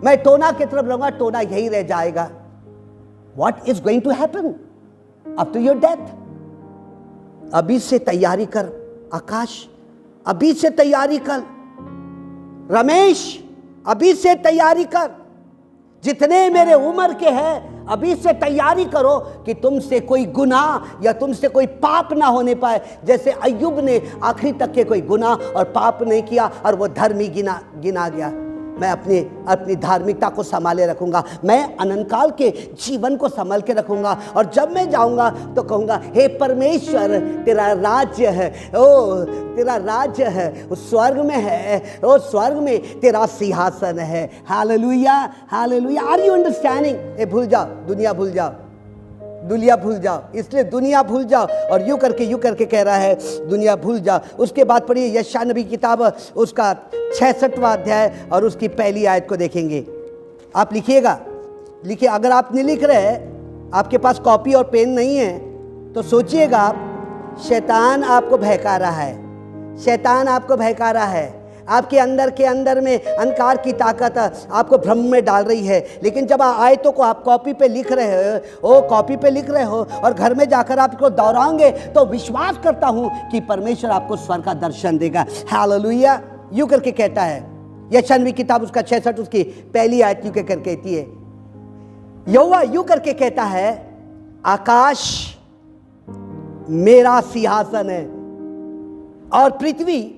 मैं टोना की तरफ लगाऊंगा, टोना यही रह जाएगा। What is going to happen after your death? अभी से तैयारी कर आकाश, अभी से तैयारी कर। रमेश, अभी से तैयारी कर। जितने मेरे उम्र के हैं, अभी से तैयारी करो कि तुमसे कोई गुनाह या तुमसे कोई पाप ना होने पाए। जैसे अय्यूब ने आखिरी तक के कोई गुनाह और पाप नहीं किया और वो धर्मी गिना गया। मैं अपनी धार्मिकता को संभाले रखूंगा, मैं अनंत काल के जीवन को संभाल के रखूंगा। और जब मैं जाऊंगा तो कहूंगा, हे परमेश्वर, तेरा राज्य है, ओ तेरा राज्य है, उस स्वर्ग में है, ओ स्वर्ग में तेरा सिंहासन है। Hallelujah, hallelujah. Are you understanding? ए भूल जाओ, दुनिया भूल जाओ, दुनिया भूल जाओ। इसलिए दुनिया भूल जाओ, और यूं करके कह रहा है दुनिया भूल जाओ। उसके बाद पढ़िए यशायाह नबी की किताब, उसका 66वां अध्याय और उसकी पहली आयत को देखेंगे। आप लिखिएगा, लिखिए। अगर आप नहीं लिख रहे, आपके पास कॉपी और पेन नहीं है, तो सोचिएगा आप, शैतान आपको बहका रहा है, शैतान आपको बहका रहा है। आपके अंदर के अंदर में अंधकार की ताकत आपको भ्रम में डाल रही है। लेकिन जब आयतों को आप कॉपी पे लिख रहे हो, कॉपी पे लिख रहे हो और घर में जाकर आप इसको दोहराओगे, तो विश्वास करता हूं कि परमेश्वर आपको स्वर्ग का दर्शन देगा। हालेलुया। यूं करके कहता है यशायाह नबी किताब, उसका 66, उसकी पहली आयत यूं कहकर कहती है, यहोवा यूं करके कहता है, आकाश मेरा सिंहासन है और पृथ्वी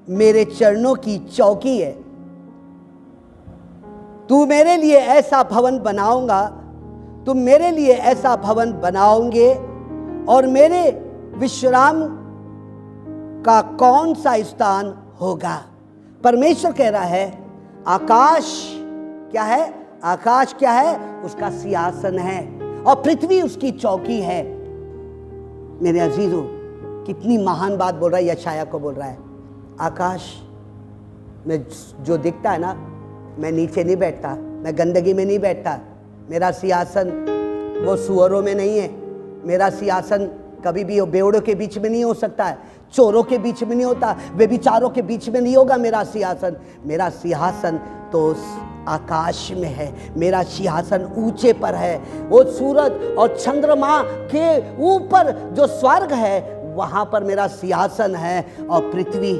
मेरे चरणों की चौकी है। तू मेरे लिए ऐसा भवन बनाऊंगा, तुम मेरे लिए ऐसा भवन बनाओगे, और मेरे विश्राम का कौन सा स्थान होगा। परमेश्वर कह रहा है, आकाश क्या है? आकाश क्या है? उसका सिंहासन है और पृथ्वी उसकी चौकी है। मेरे अजीजों, कितनी महान बात बोल रहा है, यशायाह को बोल रहा है। आकाश में जो दिखता है ना, मैं नीचे नहीं बैठता, मैं गंदगी में नहीं बैठता। मेरा सिंहासन वो सुअरों में नहीं है, मेरा सिंहासन कभी भी बेवड़ों के बीच में नहीं हो सकता है, चोरों के बीच में नहीं होता, व्यभिचारों के बीच में नहीं होगा मेरा सिंहासन। मेरा सिंहासन तो आकाश में है, मेरा सिंहासन ऊंचे पर है। वो सूरज और चंद्रमा के ऊपर जो स्वर्ग है, वहां पर मेरा सिंहासन है, और पृथ्वी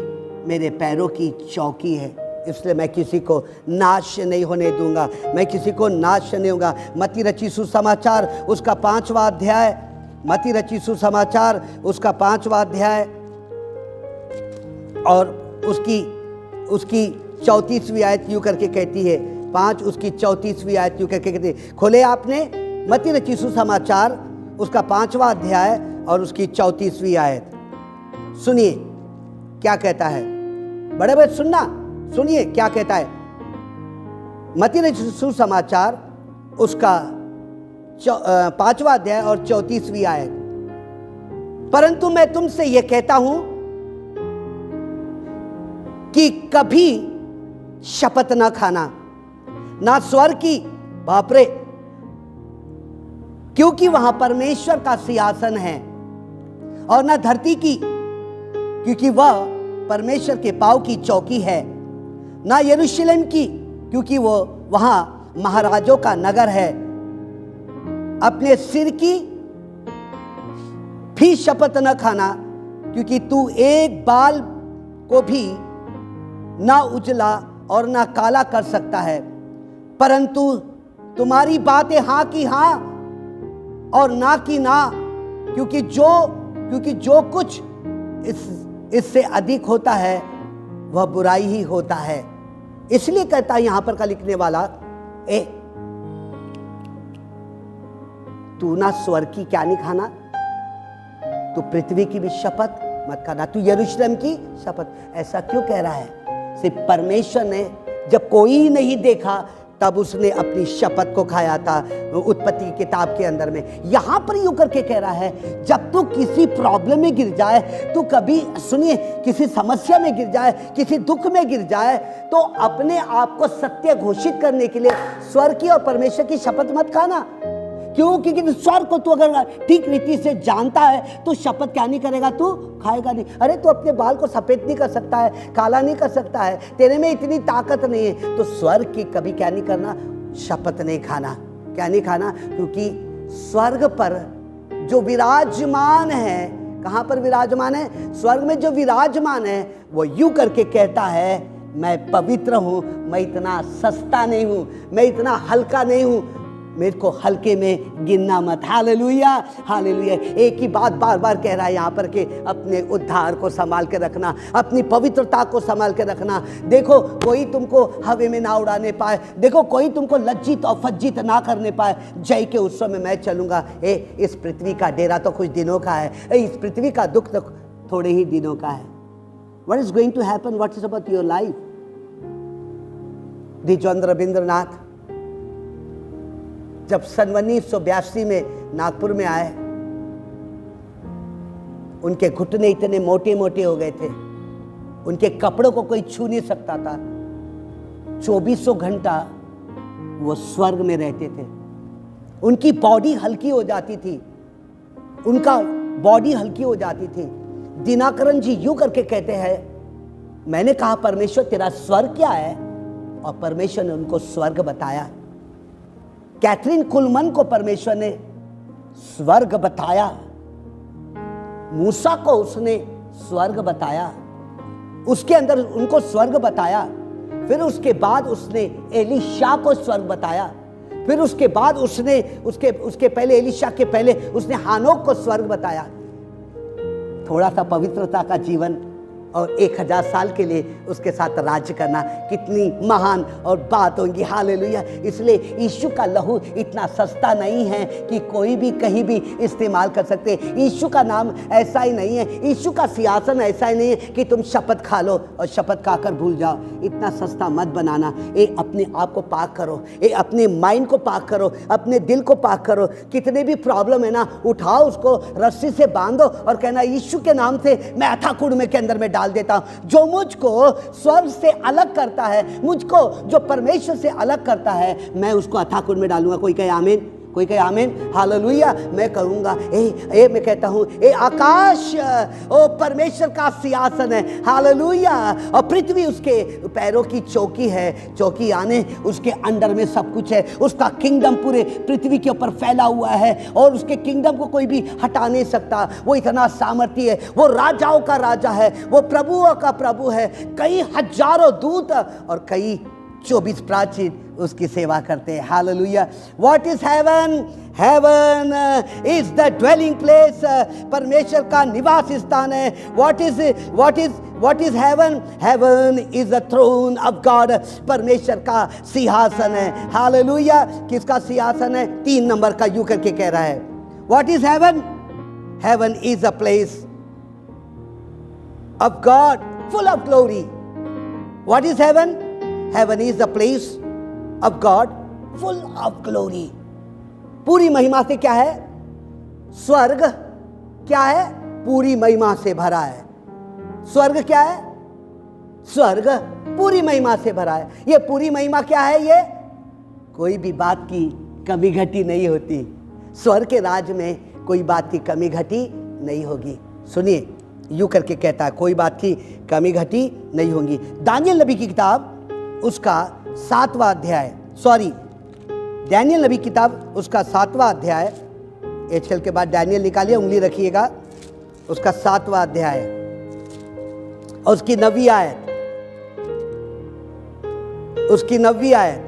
मेरे पैरों की चौकी है। इसलिए मैं किसी को नाश नहीं होने दूंगा, मैं किसी को नाश नहीं दूंगा। मत्ती रची सुसमाचार उसका 5वां अध्याय, मत्ती रची सुसमाचार उसका 5वां अध्याय और उसकी 34वीं आयत यूं करके कहती है, 5 उसकी 34वीं आयत यूं करके कहती है। खोले आपने मत्ती रची सुसमाचार उसका 5वां अध्याय और उसकी 34वीं आयत। सुनिए क्या कहता है, बड़े बड़े सुनना, सुनिए क्या कहता है। मत्ती रची सुसमाचार उसका 5वां अध्याय और 34वीं आयत। परंतु मैं तुमसे यह कहता हूं कि कभी शपथ ना खाना, ना स्वर्ग की, बाप रे, क्योंकि वहां परमेश्वर का सिंहासन है, और ना धरती की, क्योंकि वह परमेश्वर के पांव की चौकी है, ना यरूशलेम की, क्योंकि वो वहां महाराजों का नगर है। अपने सिर की भी शपथ न खाना, क्योंकि तू एक बाल को भी ना उजला और ना काला कर सकता है। परंतु तुम्हारी बातें हाँ की हाँ और ना की ना, क्योंकि जो कुछ इससे अधिक होता है वह बुराई ही होता है। इसलिए कहता है यहां पर का लिखने वाला, तू ना स्वर्ग की क्या नहीं खाना, तू पृथ्वी की भी शपथ मत खाना, तू यरूशलेम की शपथ। ऐसा क्यों कह रहा है? सिर्फ परमेश्वर ने जब कोई नहीं देखा तब उसने अपनी शपथ को खाया था, उत्पत्ति की किताब के अंदर में। यहां पर यूं करके कह रहा है, जब तू किसी प्रॉब्लम में गिर जाए, तू कभी सुनिए किसी समस्या में गिर जाए, किसी दुख में गिर जाए, तो अपने आप को सत्य घोषित करने के लिए स्वर्ग की और परमेश्वर की शपथ मत खाना। क्यों? क्योंकि स्वर्ग को तू अगर ठीक रीति से जानता है तो शपथ क्या नहीं करेगा, तू खाएगा नहीं। अरे तू अपने बाल को सफेद नहीं कर सकता है, काला नहीं कर सकता है, तेरे में इतनी ताकत नहीं है, तो स्वर्ग की कभी क्या नहीं करना, शपथ नहीं खाना। क्या नहीं खाना? क्योंकि स्वर्ग पर जो विराजमान है कहाँ पर विराजमान है? स्वर्ग में जो विराजमान है वो यूं करके कहता है, मैं पवित्र हूँ, मैं इतना सस्ता नहीं हूँ, मैं इतना हल्का नहीं हूँ, मेरे को हल्के में गिनना मत। Hallelujah, hallelujah. एक ही बात बार बार कह रहा है यहाँ पर कि अपने उद्धार को संभाल के रखना, अपनी पवित्रता को संभाल के रखना। देखो कोई तुमको हवा में ना उड़ाने पाए, देखो कोई तुमको लज्जित और फज्जित ना करने पाए। जय के उत्सव में मैं चलूँगा। इस पृथ्वी का डेरा तो कुछ दिनों का है, इस पृथ्वी का दुख तो थोड़े ही दिनों का है। What is going to happen? What is about your life? द्विजवेंद्र Rabindranath जब सन 1982 में नागपुर में आए, उनके घुटने इतने मोटे मोटे हो गए थे, उनके कपड़ों को कोई छू नहीं सकता था। 2400 घंटा वो स्वर्ग में रहते थे। उनकी बॉडी हल्की हो जाती थी, उनका बॉडी हल्की हो जाती थी। दिनाकरण जी यूं करके कहते हैं, मैंने कहा परमेश्वर तेरा स्वर्ग क्या है, और परमेश्वर ने उनको स्वर्ग बताया। कैथरीन कुलमन को परमेश्वर ने स्वर्ग बताया, मूसा को उसने स्वर्ग बताया, उसके अंदर उनको स्वर्ग बताया। फिर उसके बाद उसने एलीशा को स्वर्ग बताया। फिर उसके बाद उसने उसके पहले एलीशा के पहले उसने हानोक को स्वर्ग बताया। थोड़ा सा पवित्रता का जीवन और 1000 साल के लिए उसके साथ राज्य करना कितनी महान और बात होगी। हालेलुया। इसलिए यीशु का लहू इतना सस्ता नहीं है कि कोई भी कहीं भी इस्तेमाल कर सकते। यीशु का नाम ऐसा ही नहीं है, यीशु का सिंहासन ऐसा ही नहीं है कि तुम शपथ खा लो और शपथ खाकर भूल जाओ। इतना सस्ता मत बनाना। अपने आप को पाक करो, अपने माइंड को पाक करो, अपने दिल को पाक करो। कितने भी प्रॉब्लम है ना, उठाओ उसको, रस्सी से बांधो और कहना यीशु के नाम से मैं अथाह कुंड में के अंदर में डाल देता हूं। जो मुझको स्वर्ग से अलग करता है, मुझको जो परमेश्वर से अलग करता है, मैं उसको अथाह कुंड में डालूंगा। कोई कहे आमीन, कोई कहे आमीन। हालेलुया। मैं कहूंगा मैं कहता हूं आकाश ओ परमेश्वर का सिंहासन है। हालेलुया। और पृथ्वी उसके पैरों की चौकी है। चौकी आने उसके अंडर में सब कुछ है। उसका किंगडम पूरे पृथ्वी के ऊपर फैला हुआ है और उसके किंगडम को कोई भी हटा नहीं सकता। वो इतना सामर्थ्य है, वो राजाओं का राजा है, वो प्रभुओं का प्रभु है। कई हजारों दूत और कई 24 प्राचीन उसकी सेवा करते हैं। Hallelujah. What is heaven? Heaven is the dwelling place. परमेश्वर का निवास स्थान है। What is heaven? Heaven is the throne of God. परमेश्वर का सिंहासन है। हालेलुया। किसका सिंहासन है? 3 नंबर का यू करके कह रहा है। What is heaven? Heaven is a place of God full of glory. What is haven? Heaven is the place of God full of glory. पूरी महिमा से क्या है? स्वर्ग क्या है? पूरी महिमा से भरा है। स्वर्ग क्या है? स्वर्ग पूरी महिमा से भरा है। ये पूरी महिमा क्या है? ये कोई भी बात की कमी घटी नहीं होती। स्वर्ग के राज में कोई बात की कमी घटी नहीं होगी। सुनिए, यूं करके कहता है, कोई बात की कमी घटी नहीं होगी। दानियल नबी की किताब उसका 7वां अध्याय, डैनियल नबी किताब उसका 7वां अध्याय, एचएल के बाद डैनियल निकालिए, उंगली रखिएगा, उसका 7वां अध्याय और उसकी 9वीं आयत, उसकी 9वीं आयत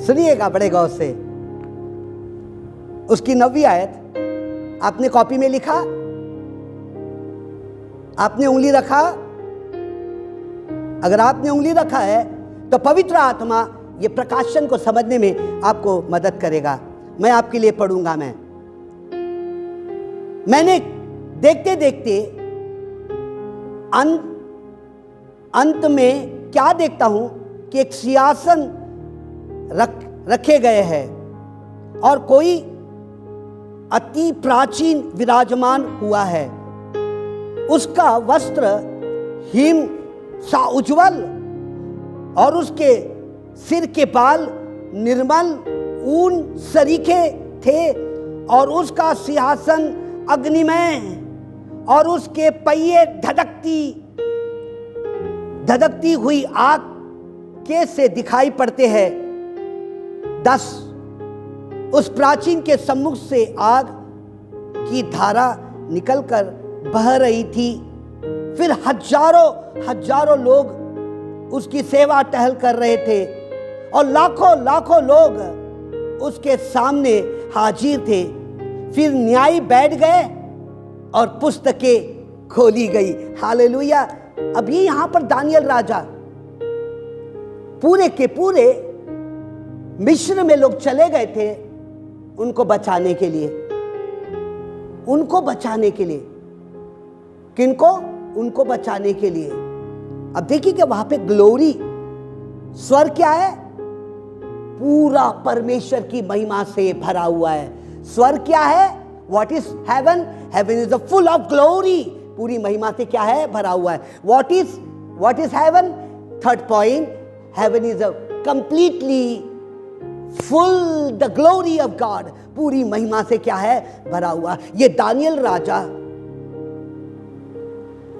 सुनिएगा बड़े गौर से। उसकी 9वीं आयत आपने कॉपी में लिखा, आपने उंगली रखा। अगर आपने उंगली रखा है तो पवित्र आत्मा ये प्रकाशन को समझने में आपको मदद करेगा। मैं आपके लिए पढ़ूंगा। मैंने देखते देखते अंत में क्या देखता हूं कि एक सिंहासन रखे गए हैं और कोई अति प्राचीन विराजमान हुआ है। उसका वस्त्र हिम सा उज्ज्वल और उसके सिर के बाल निर्मल ऊन सरीखे थे और उसका सिंहासन अग्निमय और उसके पहिए धधकती हुई आग के से दिखाई पड़ते हैं। 10 उस प्राचीन के सम्मुख से आग की धारा निकलकर बह रही थी। फिर हजारों लोग उसकी सेवा टहल कर रहे थे और लाखों लोग उसके सामने हाजिर थे। फिर न्यायी बैठ गए और पुस्तकें खोली गई। हालेलुया। अभी यहां पर दानियल राजा पूरे के पूरे मिस्र में लोग चले गए थे उनको बचाने के लिए, किनको? उनको बचाने के लिए। अब देखिए कि वहां पे ग्लोरी, स्वर्ग क्या है? पूरा परमेश्वर की महिमा से भरा हुआ है। स्वर्ग क्या है? What is heaven? Heaven is full of glory. पूरी महिमा से क्या है? भरा हुआ है। What is heaven? Third point, heaven is completely full the glory of God. पूरी महिमा से क्या है? भरा हुआ। ये दानियल राजा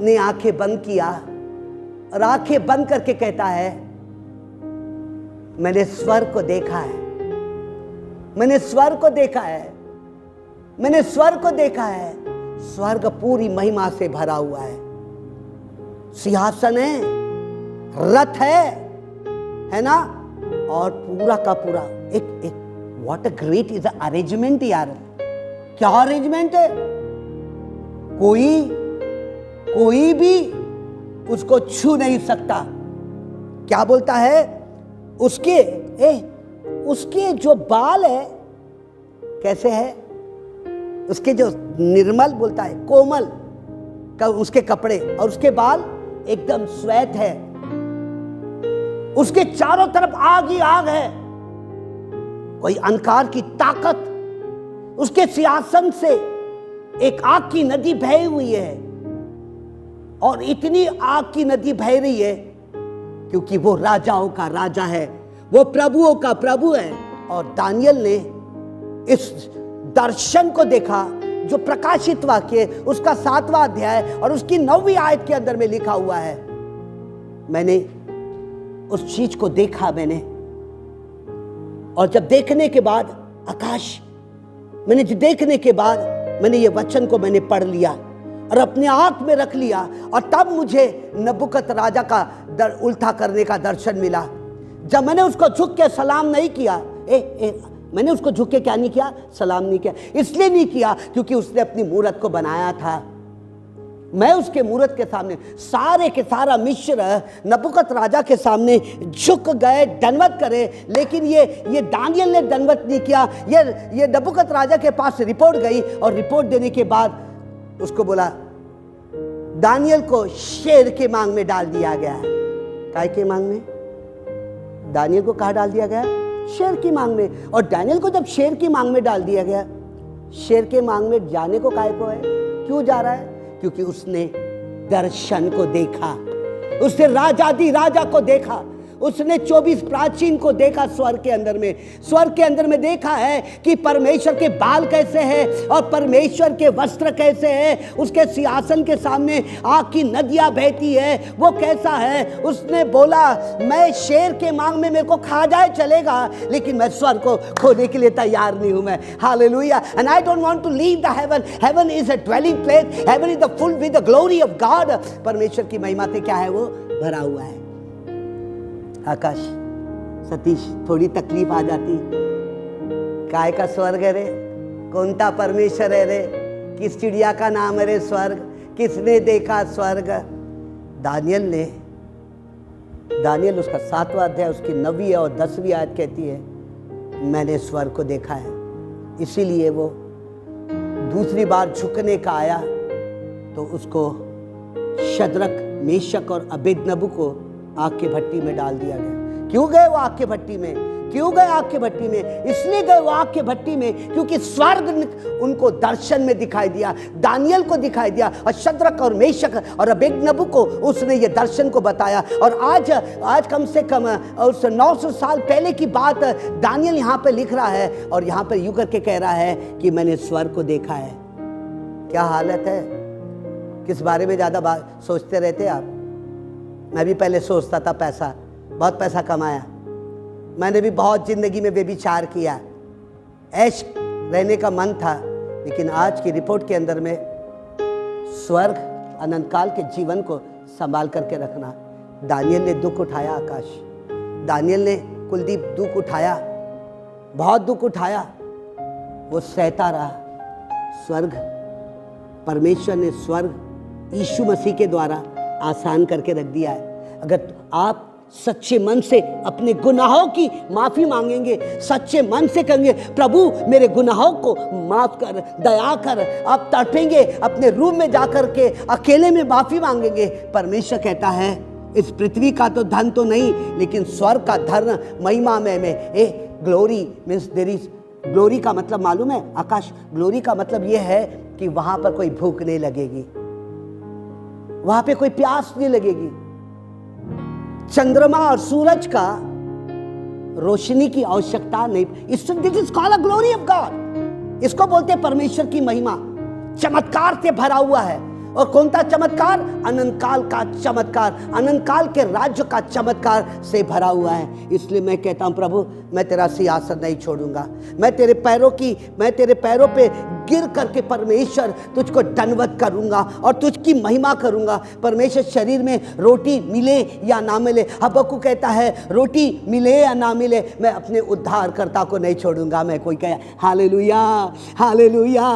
ने आंखें बंद किया और आंखें बंद करके कहता है, मैंने स्वर्ग को देखा है, मैंने स्वर्ग को देखा है, मैंने स्वर्ग को देखा है। स्वर्ग पूरी महिमा से भरा हुआ है। सिंहासन है, रथ है ना? और पूरा का पूरा एक what a great is arrangement यार। क्या अरेंजमेंट है? कोई भी उसको छू नहीं सकता। क्या बोलता है? उसके जो बाल है कैसे है? उसके जो निर्मल बोलता है, कोमल का उसके कपड़े, और उसके बाल एकदम श्वेत है। उसके चारों तरफ आग ही आग है, कोई अंधकार की ताकत। उसके सिंहासन से एक आग की नदी बह हुई है, और इतनी आग की नदी बह रही है क्योंकि वो राजाओं का राजा है, वो प्रभुओं का प्रभु है। और दानियल ने इस दर्शन को देखा जो प्रकाशित वाक्य उसका 7वां अध्याय और उसकी 9वीं आयत के अंदर में लिखा हुआ है। मैंने उस चीज को देखा मैंने, और जब देखने के बाद देखने के बाद मैंने ये वचन को मैंने पढ़ लिया और अपने आंख में रख लिया, और तब मुझे नबुकत राजा का उल्था करने का दर्शन मिला। जब मैंने उसको झुक के सलाम नहीं किया, मैंने उसको झुक के क्या नहीं किया? सलाम नहीं किया। इसलिए नहीं किया क्योंकि उसने अपनी मूरत को बनाया था। मैं उसके मूरत के सामने सारे के सारा मिस्र नबुकत राजा के सामने झुक गए, दंडवत करे, लेकिन ये दानियल ने दंडवत नहीं किया। ये नबुकत राजा के पास रिपोर्ट गई, और रिपोर्ट देने के बाद उसको बोला, दानियल को शेर के मांग में डाल दिया गया। काय के मांग में? दानियल को कहाँ डाल दिया गया? शेर की मांग में। और दानियल को जब शेर की मांग में डाल दिया गया, शेर के मांग में जाने को काय को है? क्यों जा रहा है? क्योंकि उसने दर्शन को देखा, उसने राजादी राजा को देखा, उसने 24 प्राचीन को देखा। स्वर्ग के अंदर में देखा है कि परमेश्वर के बाल कैसे हैं और परमेश्वर के वस्त्र कैसे हैं। उसके सिंहासन के सामने आग की नदियां बहती है, वो कैसा है? उसने बोला, मैं शेर के मांग में मेरे को खा जाए चलेगा, लेकिन मैं स्वर्ग को खोने के लिए तैयार नहीं हूं मैं। Hallelujah. And I don't want to leave the heaven. Heaven is a dwelling place. Heaven is the full with the glory of God. परमेश्वर की महिमा से क्या है? वो भरा हुआ है। आकाश, सतीश, थोड़ी तकलीफ आ जाती, काय का स्वर्ग है रे? कौनता परमेश्वर है रे? किस चिड़िया का नाम है रे स्वर्ग? किसने देखा स्वर्ग? दानियल उसका 7वां अध्याय उसकी 9वीं और 10वीं आयत कहती है, मैंने स्वर्ग को देखा है। इसीलिए वो दूसरी बार झुकने का आया तो उसको शद्रक, मेशक और अबेदनगो को आग की भट्टी में डाल दिया गया। क्यों गए वो आग की भट्टी में? इसलिए गए वो आग की भट्टी में क्योंकि स्वर्ग उनको दर्शन में दिखाई दिया, दानियल को दिखाई दिया, और शद्रक और मेशक और अबेदनगो को उसने ये दर्शन को बताया। और आज कम से कम उस 900 साल पहले की बात दानियल यहाँ पे लिख रहा है, और यहाँ पे यूं करके कह रहा है कि मैंने स्वर्ग को देखा है। क्या हालत है? किस बारे में ज़्यादा सोचते रहते आप? मैं भी पहले सोचता था बहुत पैसा कमाया, मैंने भी बहुत ज़िंदगी में व्यभिचार किया, ऐश रहने का मन था, लेकिन आज की रिपोर्ट के अंदर में स्वर्ग अनंत काल के जीवन को संभाल करके रखना। दानियल ने दुख उठाया, आकाश, दानियल ने कुलदीप दुख उठाया, बहुत दुख उठाया, वो सहता रहा। स्वर्ग, परमेश्वर ने स्वर्ग यीशु मसीह के द्वारा आसान करके रख दिया है। अगर आप सच्चे मन से अपने गुनाहों की माफी मांगेंगे, सच्चे मन से कहेंगे प्रभु मेरे गुनाहों को माफ कर, दया कर, आप तड़पेंगे, अपने रूम में जाकर के अकेले में माफी मांगेंगे, परमेश्वर कहता है इस पृथ्वी का तो धन तो नहीं, लेकिन स्वर्ग का धन महिमा में glory means there is, glory का मतलब मालूम है आकाश? ग्लोरी का मतलब यह है कि वहां पर कोई भूख नहीं लगेगी, वहां पे कोई प्यास नहीं लगेगी, चंद्रमा और सूरज का रोशनी की आवश्यकता नहीं। This is called a glory of God. इसको बोलते हैं परमेश्वर की महिमा। चमत्कार से भरा हुआ है। और कौन सा चमत्कार? अनंत काल का चमत्कार, अनंत काल के राज्य का चमत्कार से भरा हुआ है। इसलिए मैं कहता हूं प्रभु मैं तेरा सिंहासन नहीं छोड़ूंगा, मैं तेरे पैरों पे गिर करके परमेश्वर तुझको दंडवत करूंगा और तुझकी महिमा करूंगा। परमेश्वर शरीर में रोटी मिले या ना मिले, हबक्कू कहता है रोटी मिले या ना मिले मैं अपने उद्धारकर्ता को नहीं छोड़ूंगा। मैं कोई कहे hallelujah hallelujah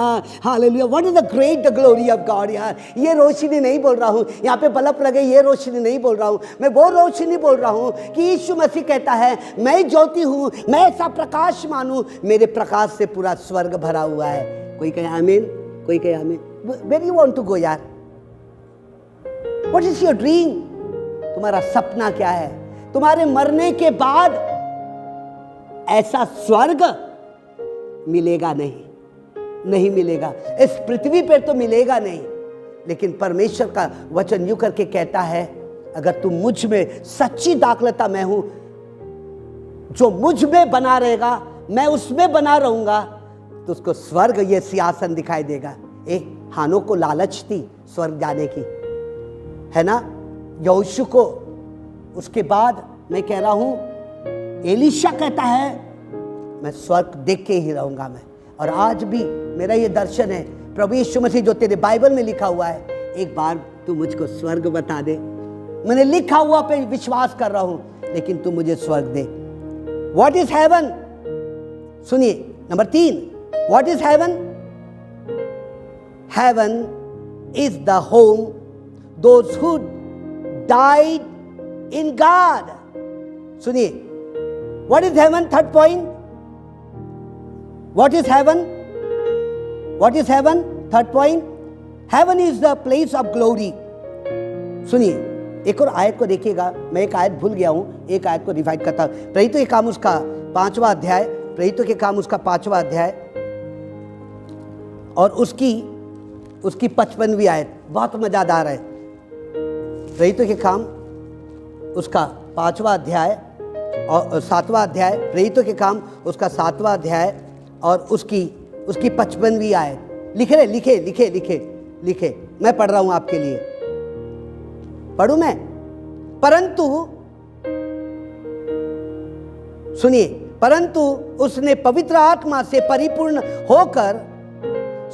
hallelujah. What is the great the glory of God. यार ये रोशनी नहीं बोल रहा हूं, यहाँ पे बल्ब लगे ये रोशनी नहीं बोल रहा हूं, मैं वो रोशनी बोल रहा हूं कि यीशु मसीह कहता है मैं ज्योति हूं, मैं ऐसा प्रकाश मानूं, मेरे प्रकाश से पूरा स्वर्ग भरा हुआ है। कोई कहे आमीन, कोई कहे आमीन। Where you want to go यार? What is your dream? तुम्हारा सपना क्या है? तुम्हारे मरने के बाद ऐसा स्वर्ग मिलेगा नहीं मिलेगा, इस पृथ्वी पर तो मिलेगा नहीं। लेकिन परमेश्वर का वचन यूं करके कहता है अगर तुम मुझ में सच्ची दाखलता मैं हूं, जो मुझ में बना रहेगा मैं उसमें बना रहूंगा, तो उसको स्वर्ग ये सिंहासन दिखाई देगा। हानो को लालच थी स्वर्ग जाने की, है ना? यहोशू को, उसके बाद मैं कह रहा हूं एलीशा कहता है मैं स्वर्ग देख के ही रहूंगा मैं। और आज भी मेरा ये दर्शन है प्रभु यीशु मसीह जो तेरे बाइबल में लिखा हुआ है, एक बार तू मुझको स्वर्ग बता दे। मैंने लिखा हुआ पे विश्वास कर रहा हूं, लेकिन तू मुझे स्वर्ग दे। What is heaven? सुनिए number 3, what is heaven? Heaven is the home those who died in God. सुनिए what is heaven? Third point, what is heaven? What is heaven? Third point, heaven is the place of glory. सुनिए एक और आयत को देखिएगा, मैं एक आयत भूल गया हूं, एक आयत को रिवाइड करता हूं। प्रेरितों के काम उसका 5वां अध्याय, प्रेरितों के काम उसका 5वां अध्याय और उसकी 55वीं आयत बहुत मजादार है। प्रेरितों के काम उसका 5वां अध्याय और 7वां अध्याय, प्रेरितों के काम उसका 7वां अध्याय और उसकी 55वीं आयत। लिखे मैं पढ़ रहा हूं आपके लिए, पढ़ूं मैं? परंतु सुनिए, परंतु उसने पवित्र आत्मा से परिपूर्ण होकर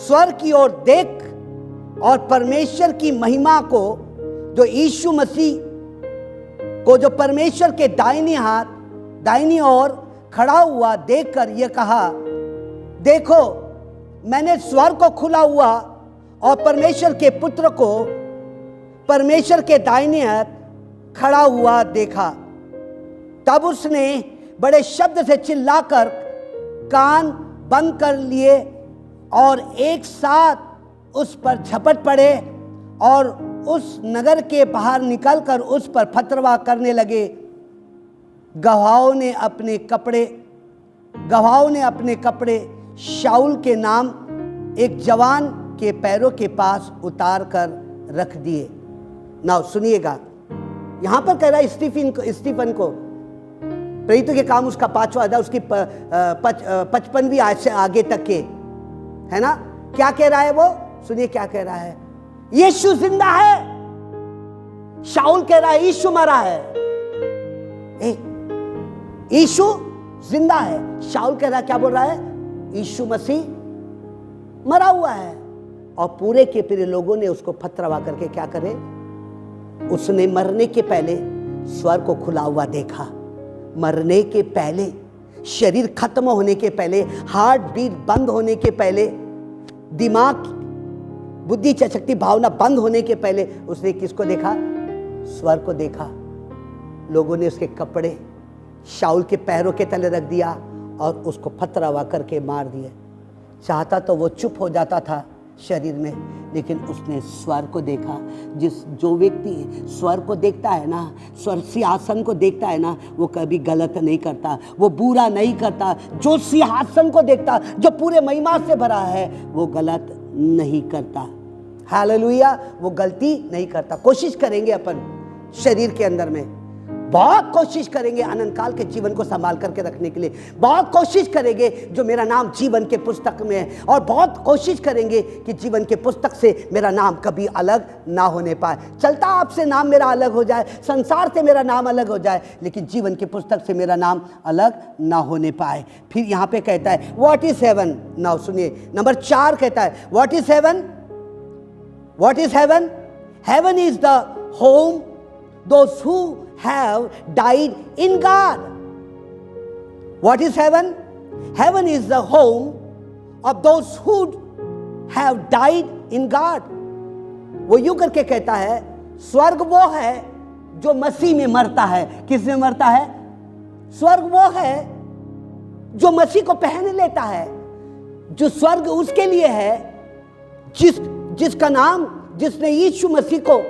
स्वर्ग की ओर देख और परमेश्वर की महिमा को, जो यीशु मसीह को जो परमेश्वर के दाहिनी ओर खड़ा हुआ देखकर यह कहा, देखो मैंने स्वर्ग को खुला हुआ और परमेश्वर के पुत्र को परमेश्वर के दाहिने हाथ खड़ा हुआ देखा। तब उसने बड़े शब्द से चिल्लाकर कान बंद कर लिए और एक साथ उस पर झपट पड़े और उस नगर के बाहर निकलकर उस पर फतरवा करने लगे। गवाहों ने अपने कपड़े शाऊल के नाम एक जवान के पैरों के पास उतार कर रख दिए। नाउ सुनिएगा, यहां पर कह रहा है स्टीफन को, प्रेरितों के काम उसका 5वां अध्याय उसकी 55वीं आयत से आगे तक के, है ना? क्या कह रहा है वो? सुनिए क्या कह रहा है, यीशु जिंदा है। शाऊल कह रहा है यीशु मरा है। यीशु जिंदा है। शाऊल कह रहा है, क्या बोल रहा है? यीशु मसीह मरा हुआ है। और पूरे के पूरे लोगों ने उसको पथरवा करके क्या करे, उसने मरने के पहले स्वर्ग को खुला हुआ देखा। मरने के पहले, शरीर खत्म होने के पहले, हार्ट बीट बंद होने के पहले, दिमाग, बुद्धि, शक्ति, भावना बंद होने के पहले उसने किसको देखा? स्वर्ग को देखा। लोगों ने उसके कपड़े शाऊल के पैरों के तले रख दिया और उसको पथरवा करके मार दिया। चाहता तो वो चुप हो जाता था शरीर में, लेकिन उसने स्वर्ग को देखा। जो व्यक्ति स्वर्ग को देखता है ना, स्वर्ग सिंहासन को देखता है ना, वो कभी गलत नहीं करता, वो बुरा नहीं करता। जो सिंहासन को देखता, जो पूरे महिमा से भरा है, वो गलत नहीं करता। हालेलुया, वो गलती नहीं करता। कोशिश करेंगे अपन शरीर के अंदर में, बहुत कोशिश करेंगे अनंत काल के जीवन को संभाल करके रखने के लिए, बहुत कोशिश करेंगे जो मेरा नाम जीवन के पुस्तक में है, और बहुत कोशिश करेंगे कि जीवन के पुस्तक से मेरा नाम कभी अलग ना होने पाए। चलता आपसे नाम मेरा अलग हो जाए, संसार से मेरा नाम अलग हो जाए, लेकिन जीवन के पुस्तक से मेरा नाम अलग ना होने पाए। फिर यहाँ पे कहता है व्हाट इज हेवन। नाउ सुनिए, नंबर 4 कहता है what is heaven. What is heaven? Heaven is the home those who have died in God. What is heaven? Heaven is the home of those who have died in God. वो यूं करके कहता है, स्वर्ग वो है जो मसीह में मरता है। किस में मरता है? स्वर्ग वो है जो मसीह को पहन लेता है। जो स्वर्ग उसके लिए है जिसका नाम, जिसने यीशु मसीह को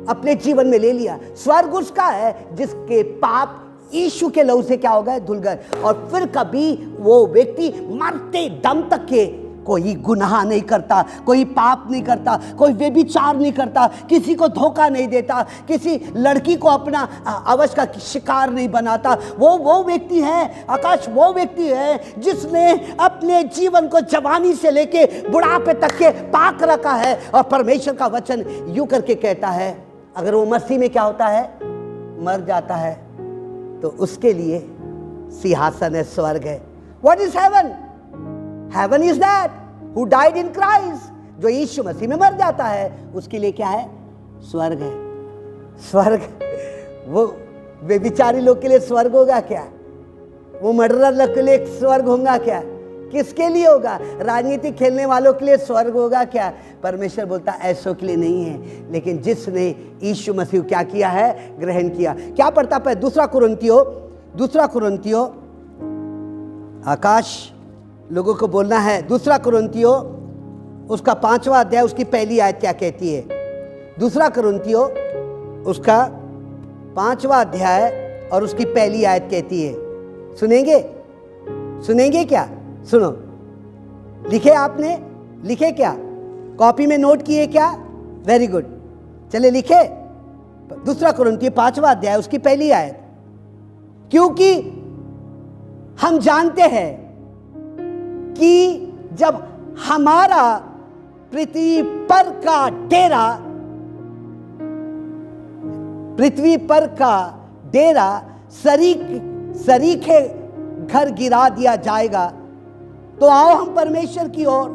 अपने जीवन में ले लिया। स्वर्ग उसका है जिसके पाप यीशु के लहू से क्या हो गए? धुल गए। और फिर कभी वो व्यक्ति मरते दम तक के कोई गुनाह नहीं करता, कोई पाप नहीं करता, कोई व्यभिचार नहीं करता, किसी को धोखा नहीं देता, किसी लड़की को अपना अवश का शिकार नहीं बनाता। वो व्यक्ति है आकाश, वो व्यक्ति है जिसने अपने जीवन को जवानी से लेके बुढ़ापे तक के पाक रखा है। और परमेश्वर का वचन यूं करके कहता है, अगर वो मसीह में क्या होता है? मर जाता है, तो उसके लिए सिंहासन है, स्वर्ग है। What is heaven? Heaven is that who died in Christ. जो यीशु मसीह में मर जाता है, उसके लिए क्या है? स्वर्ग है। स्वर्ग वो बेविचारी लोग के लिए स्वर्ग होगा क्या? वो मर्डरर लोग के लिए स्वर्ग होगा क्या? किसके लिए होगा? राजनीति खेलने वालों के लिए स्वर्ग होगा क्या? परमेश्वर बोलता ऐसों के लिए नहीं है, लेकिन जिसने यीशु मसीह क्या किया है? ग्रहण किया। क्या पढ़ता है? दूसरा कुरिन्थियों आकाश लोगों को बोलना है। दूसरा कुरिन्थियों उसका 5वां अध्याय, उसकी पहली आयत क्या कहती है? दूसरा कुरिन्थियों उसका 5वां अध्याय और उसकी पहली आयत कहती है, सुनेंगे क्या? सुनो, लिखे आपने? लिखे क्या? कॉपी में नोट किए क्या? वेरी गुड, चले लिखे। दूसरा कुरिन्थियों 5वां अध्याय उसकी पहली आयत, क्योंकि हम जानते हैं कि जब हमारा पृथ्वी पर का डेरा सरीखे घर गिरा दिया जाएगा, तो आओ हम परमेश्वर की ओर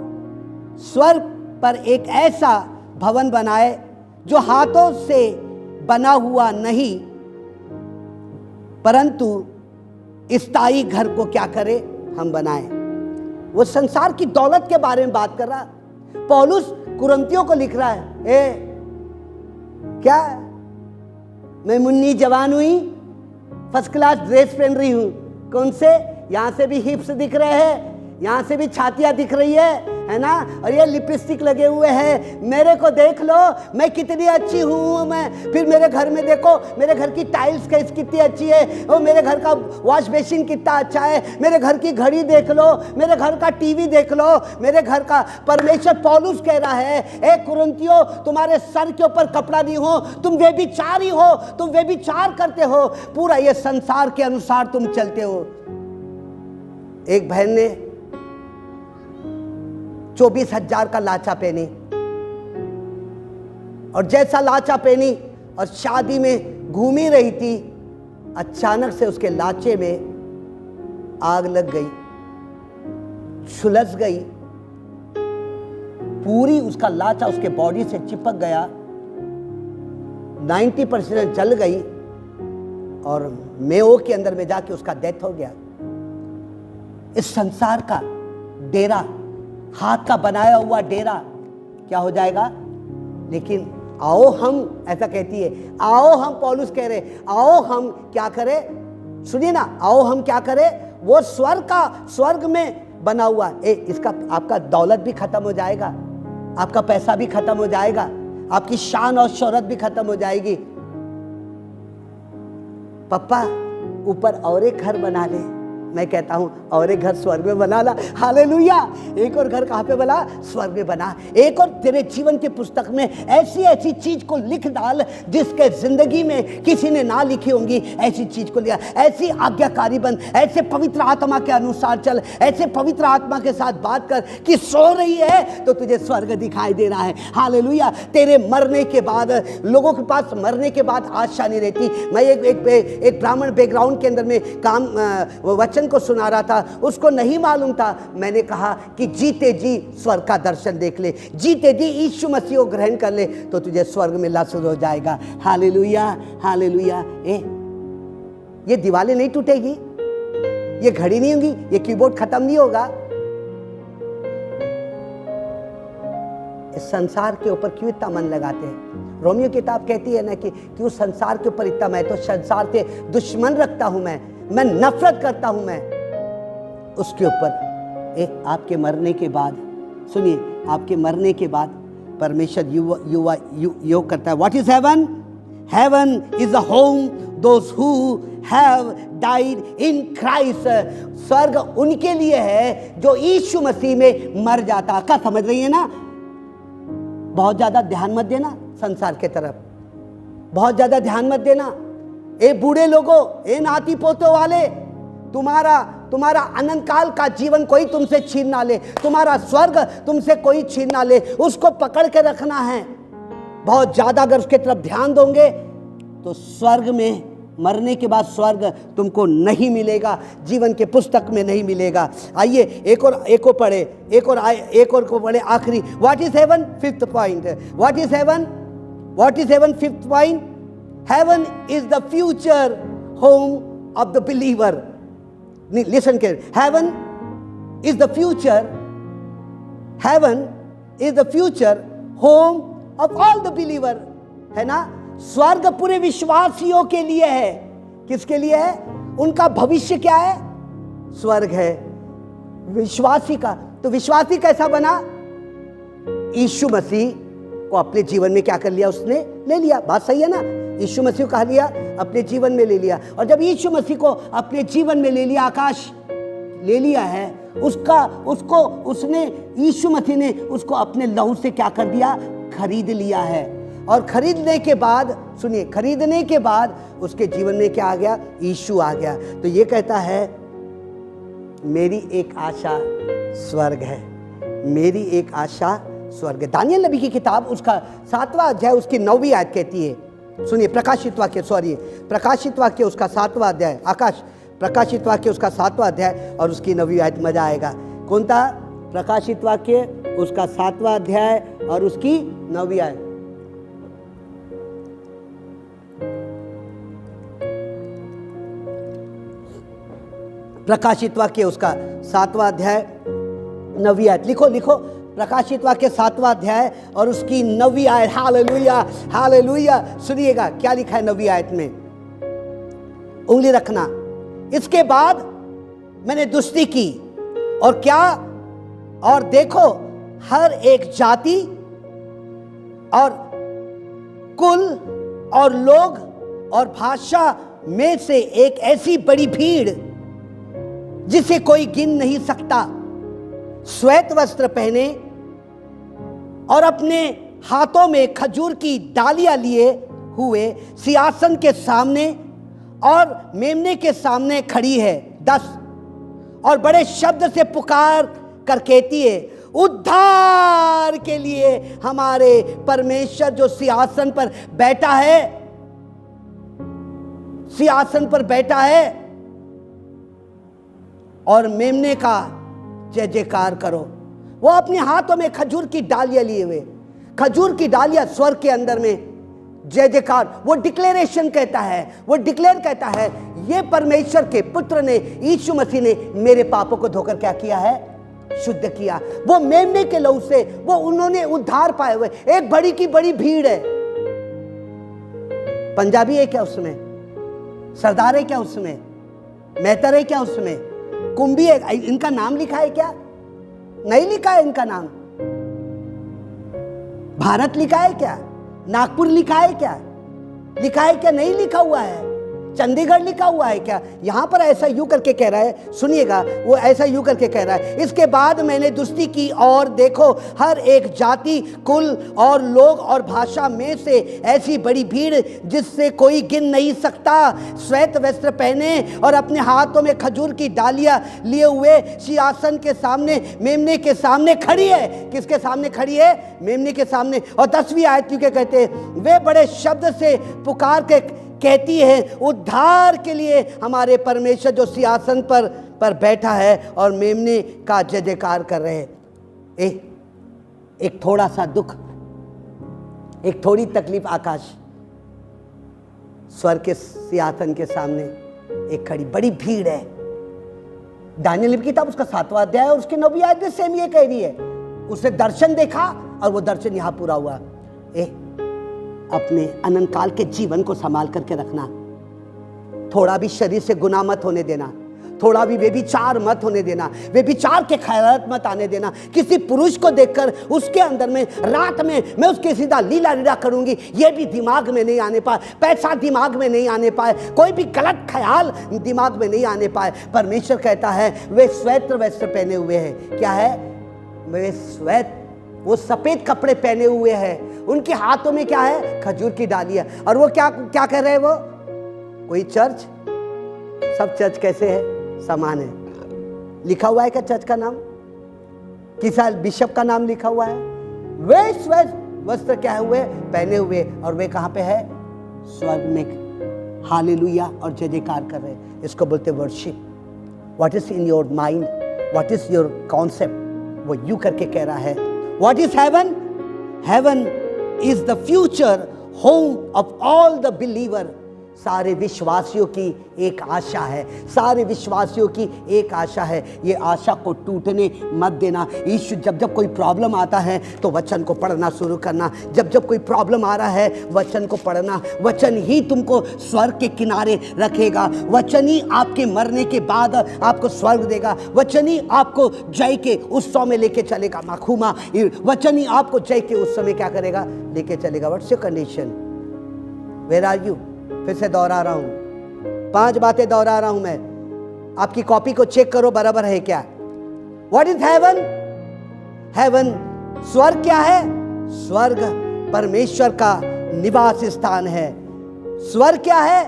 स्वर्ग पर एक ऐसा भवन बनाए जो हाथों से बना हुआ नहीं, परंतु स्थायी घर को क्या करे? हम बनाए। वो संसार की दौलत के बारे में बात कर रहा। पौलुस कुरिन्थियों को लिख रहा है, क्या मैं मुन्नी जवान हुई, फर्स्ट क्लास ड्रेस पहन रही हूं, कौन से? यहां से भी हिप्स दिख रहे हैं, यहां से भी छातियां दिख रही है ना, और ये लिपस्टिक लगे हुए हैं, मेरे को देख लो मैं कितनी अच्छी हूँ मैं। फिर मेरे घर में देखो, मेरे घर की टाइल्स कितनी अच्छी है, और मेरे घर का वॉश बेसिन कितना अच्छा है, मेरे घर की घड़ी देख लो, मेरे घर का टीवी देख लो, मेरे घर का। परमेश्वर पौलुस कह रहा है, ए कुरिन्थियों, तुम्हारे सर के ऊपर कपड़ा नहीं हो, तुम व्यभिचारी हो, तुम व्यभिचार करते हो, पूरा ये संसार के अनुसार तुम चलते हो। एक बहन ने 24,000 का लाचा पहनी, और जैसा लाचा पहनी और शादी में घूम ही रही थी, अचानक से उसके लाचे में आग लग गई, झुलस गई, पूरी उसका लाचा उसके बॉडी से चिपक गया, 90% जल गई और मेओ के अंदर में जाके उसका डेथ हो गया। इस संसार का डेरा, हाथ का बनाया हुआ डेरा क्या हो जाएगा? लेकिन आओ हम, ऐसा कहती है, आओ हम, पौलुस कह रहे, आओ हम क्या करें? सुनिए ना, आओ हम क्या करें? वो स्वर्ग में बना हुआ इसका आपका दौलत भी खत्म हो जाएगा, आपका पैसा भी खत्म हो जाएगा, आपकी शान और शोहरत भी खत्म हो जाएगी। पप्पा ऊपर और एक घर बना ले, मैं कहता हूं और एक घर स्वर्ग में बना ला। हालेलुया। एक और घर कहां पे बना? स्वर्ग में बना। एक और तेरे जीवन के पुस्तक में ऐसी ऐसी चीज को लिख डाल जिसके जिंदगी में किसी ने ना लिखी होंगी, ऐसी चीज को लिया। ऐसी आज्ञाकारी बन, ऐसे पवित्र आत्मा के अनुसार चल, ऐसे पवित्र आत्मा के साथ बात कर कि सो रही है तो तुझे स्वर्ग दिखाई दे रहा है। हालेलुया। तेरे मरने के बाद, लोगों के पास मरने के बाद आशा नहीं रहती। मैं एक ब्राह्मण बैकग्राउंड के अंदर में काम वचन को सुना रहा था, उसको नहीं मालूम था। मैंने कहा कि जीते जी स्वर्ग का दर्शन देख ले, जीते जी यीशु मसीह को ग्रहण कर ले तो तुझे स्वर्ग मिलना शुरू हो जाएगा। Hallelujah, hallelujah. ये दीवारें नहीं टूटेगी, ये घड़ी नहीं होगी, ये कीबोर्ड खत्म नहीं होगा। इस संसार के ऊपर क्यों इतना मन लगाते हैं? रोमियो किताब कहती है ना कि क्यों संसार के ऊपर इतना, मैं तो संसार से दुश्मन रखता हूं, मैं नफरत करता हूं। मैं उसके ऊपर एक आपके मरने के बाद, सुनिए, आपके मरने के बाद परमेश्वर योग करता है। What is heaven? Heaven is a home those who have died in Christ. स्वर्ग उनके लिए है जो यीशु मसीह में मर जाता। क्या समझ रही है ना? बहुत ज्यादा ध्यान मत देना संसार के तरफ, बहुत ज्यादा ध्यान मत देना। ए बूढ़े लोगों, ए नाती पोतों वाले, तुम्हारा अनंत काल का जीवन कोई तुमसे छीन ना ले, तुम्हारा स्वर्ग तुमसे कोई छीन ना ले, उसको पकड़ के रखना है। बहुत ज्यादा अगर उसके तरफ ध्यान दोगे तो स्वर्ग में, मरने के बाद स्वर्ग तुमको नहीं मिलेगा, जीवन के पुस्तक में नहीं मिलेगा। आइए एक और पढ़े, एक और को पढ़े, आखिरी। What is haven? Fifth point. What is heaven? What is haven? Fifth point. Heaven is the future home of the believer. Listen carefully. Heaven is the future. Heaven is the future home of all the believer. है ना? स्वर्ग पूरे विश्वासियों के लिए है। किसके लिए है? उनका भविष्य क्या है? स्वर्ग है विश्वासी का। तो विश्वासी कैसा बना? यीशु मसीह को अपने जीवन में क्या कर लिया? उसने ले लिया। बात सही है ना? यीशु मसीह को कहा लिया, अपने जीवन में ले लिया। और जब यीशु मसीह को अपने जीवन में ले लिया, आकाश ले लिया है, यीशु मसीह ने उसको अपने लहू से क्या कर दिया? खरीद लिया है। और खरीदने के बाद, सुनिए, खरीदने के बाद उसके जीवन में क्या आ गया? यीशु आ गया। तो ये कहता है मेरी एक आशा स्वर्ग है, मेरी एक आशा स्वर्ग है। दानियल नबी की किताब उसका 7वां अध्याय उसकी 9वीं आयत कहती है, सुनिए, प्रकाशित वाक्य उसका 7वां अध्याय, आकाश, प्रकाशित वाक्य उसका 7वां अध्याय और उसकी 9वीं आयत। मजा आएगा। कौन था? प्रकाशित वाक्य उसका 7वां अध्याय और उसकी 9वीं आयत। प्रकाशित वाक्य उसका 7वां अध्याय 9वीं आयत। लिखो प्रकाशित वाक्य 7वां अध्याय और उसकी 9वीं आयत। Hallelujah, hallelujah. सुनिएगा क्या लिखा है 9वीं आयत में, उंगली रखना। इसके बाद मैंने दुष्टि की और क्या? और देखो, हर एक जाति और कुल और लोग और भाषा में से एक ऐसी बड़ी भीड़ जिसे कोई गिन नहीं सकता, श्वेत वस्त्र पहने और अपने हाथों में खजूर की डालियां लिए हुए सिंहासन के सामने और मेमने के सामने खड़ी है। 10 और बड़े शब्द से पुकार कर कहती है, उद्धार के लिए हमारे परमेश्वर जो सिंहासन पर बैठा है, सिंहासन पर बैठा है, और मेमने का जय जयकार करो। वो अपने हाथों में खजूर की डालियां लिए हुए, खजूर की डालियां स्वर्ग के अंदर में जय जयकार, वो डिक्लेरेशन कहता है, वो डिक्लेयर कहता है, ये परमेश्वर के पुत्र ने, यीशु मसीह ने मेरे पापों को धोकर क्या किया है, शुद्ध किया। वो मेमने के लहू से वो उन्होंने उद्धार पाए हुए। एक बड़ी की बड़ी भीड़ है, पंजाबी है क्या उसमें, सरदार है क्या उसमें, मेहतर है क्या उसमें, कुंभी है, इनका नाम लिखा है क्या, नहीं लिखा है इनका नाम। भारत लिखा है क्या, नागपुर लिखा है क्या, लिखा है क्या, नहीं लिखा हुआ है। चंडीगढ़ लिखा हुआ है क्या। यहां पर ऐसा यूं करके कह रहा है, सुनिएगा, वो ऐसा यूं करके कह रहा है, इसके बाद मैंने दुष्टि की और देखो हर एक जाति, कुल और लोग और भाषा में से ऐसी बड़ी भीड़ जिससे कोई गिन नहीं सकता, श्वेत वस्त्र पहने और अपने हाथों में खजूर की डालियां लिए हुए सिंहासन के सामने, मेमने के सामने खड़ी है। किसके सामने खड़ी है, मेमने के सामने। और 10वीं आयत क्यों कहते हैं, वे बड़े शब्द से पुकार के कहती है, उद्धार के लिए हमारे परमेश्वर जो सिंहासन पर बैठा है और मेमने का जय जयकार कर रहे हैं। एक थोड़ा सा दुख, एक थोड़ी तकलीफ, आकाश स्वर्ग के सिंहासन के सामने एक खड़ी बड़ी भीड़ है। दानियेल की किताब उसका 7वां अध्याय और उसके 9वीं आयत में सेम ये कह रही है, उसने दर्शन देखा और वो दर्शन यहां पूरा हुआ। अपने अनंत काल के जीवन को संभाल करके रखना, थोड़ा भी शरीर से गुनाह मत होने देना, थोड़ा भी व्यभिचार मत होने देना, व्यभिचार के ख्यालात मत आने देना। किसी पुरुष को देखकर उसके अंदर में रात में मैं उसके सीधा लीला लीला करूंगी, ये भी दिमाग में नहीं आने पाए, पैसा दिमाग में नहीं आने पाए, कोई भी गलत ख्याल दिमाग में नहीं आने पाए। परमेश्वर कहता है वे श्वेत वस्त्र पहने हुए हैं। क्या है, वे श्वेत, वो सफेद कपड़े पहने हुए हैं, उनके हाथों में क्या है, खजूर की डालियां। और वो क्या क्या कर रहे हैं, वो कोई चर्च, सब चर्च कैसे है, समान है। लिखा हुआ है क्या चर्च का नाम, किसा बिशप का नाम लिखा हुआ है। वे श्वेत वस्त्र क्या हुए, पहने हुए, और वे कहां पे है, स्वर्ग में हालेलुया और जय जयकार कर रहे हैं। इसको बोलते worship. What is in your mind, what is your concept, वो यू करके कह रहा है। What is heaven? Heaven is the future home of all the believer. सारे विश्वासियों की एक आशा है, सारे विश्वासियों की एक आशा है। ये आशा को टूटने मत देना। यीशु जब जब कोई प्रॉब्लम आता है तो वचन को पढ़ना शुरू करना। जब जब कोई प्रॉब्लम आ रहा है वचन को पढ़ना। वचन ही तुमको स्वर्ग के किनारे रखेगा। वचन ही आपके मरने के बाद आपको स्वर्ग देगा। वचन ही आपको जय के उत्सव में लेके चलेगा। माखूमा, वचन ही आपको जय के उत्सव में क्या करेगा, लेके चलेगा। What's your condition, where are you. फिर से दोहरा रहा हूं, 5 बातें दोहरा रहा हूं मैं, आपकी कॉपी को चेक करो बराबर है क्या। What is heaven? हेवन, स्वर्ग क्या है? स्वर्ग परमेश्वर का निवास स्थान है। स्वर्ग क्या है?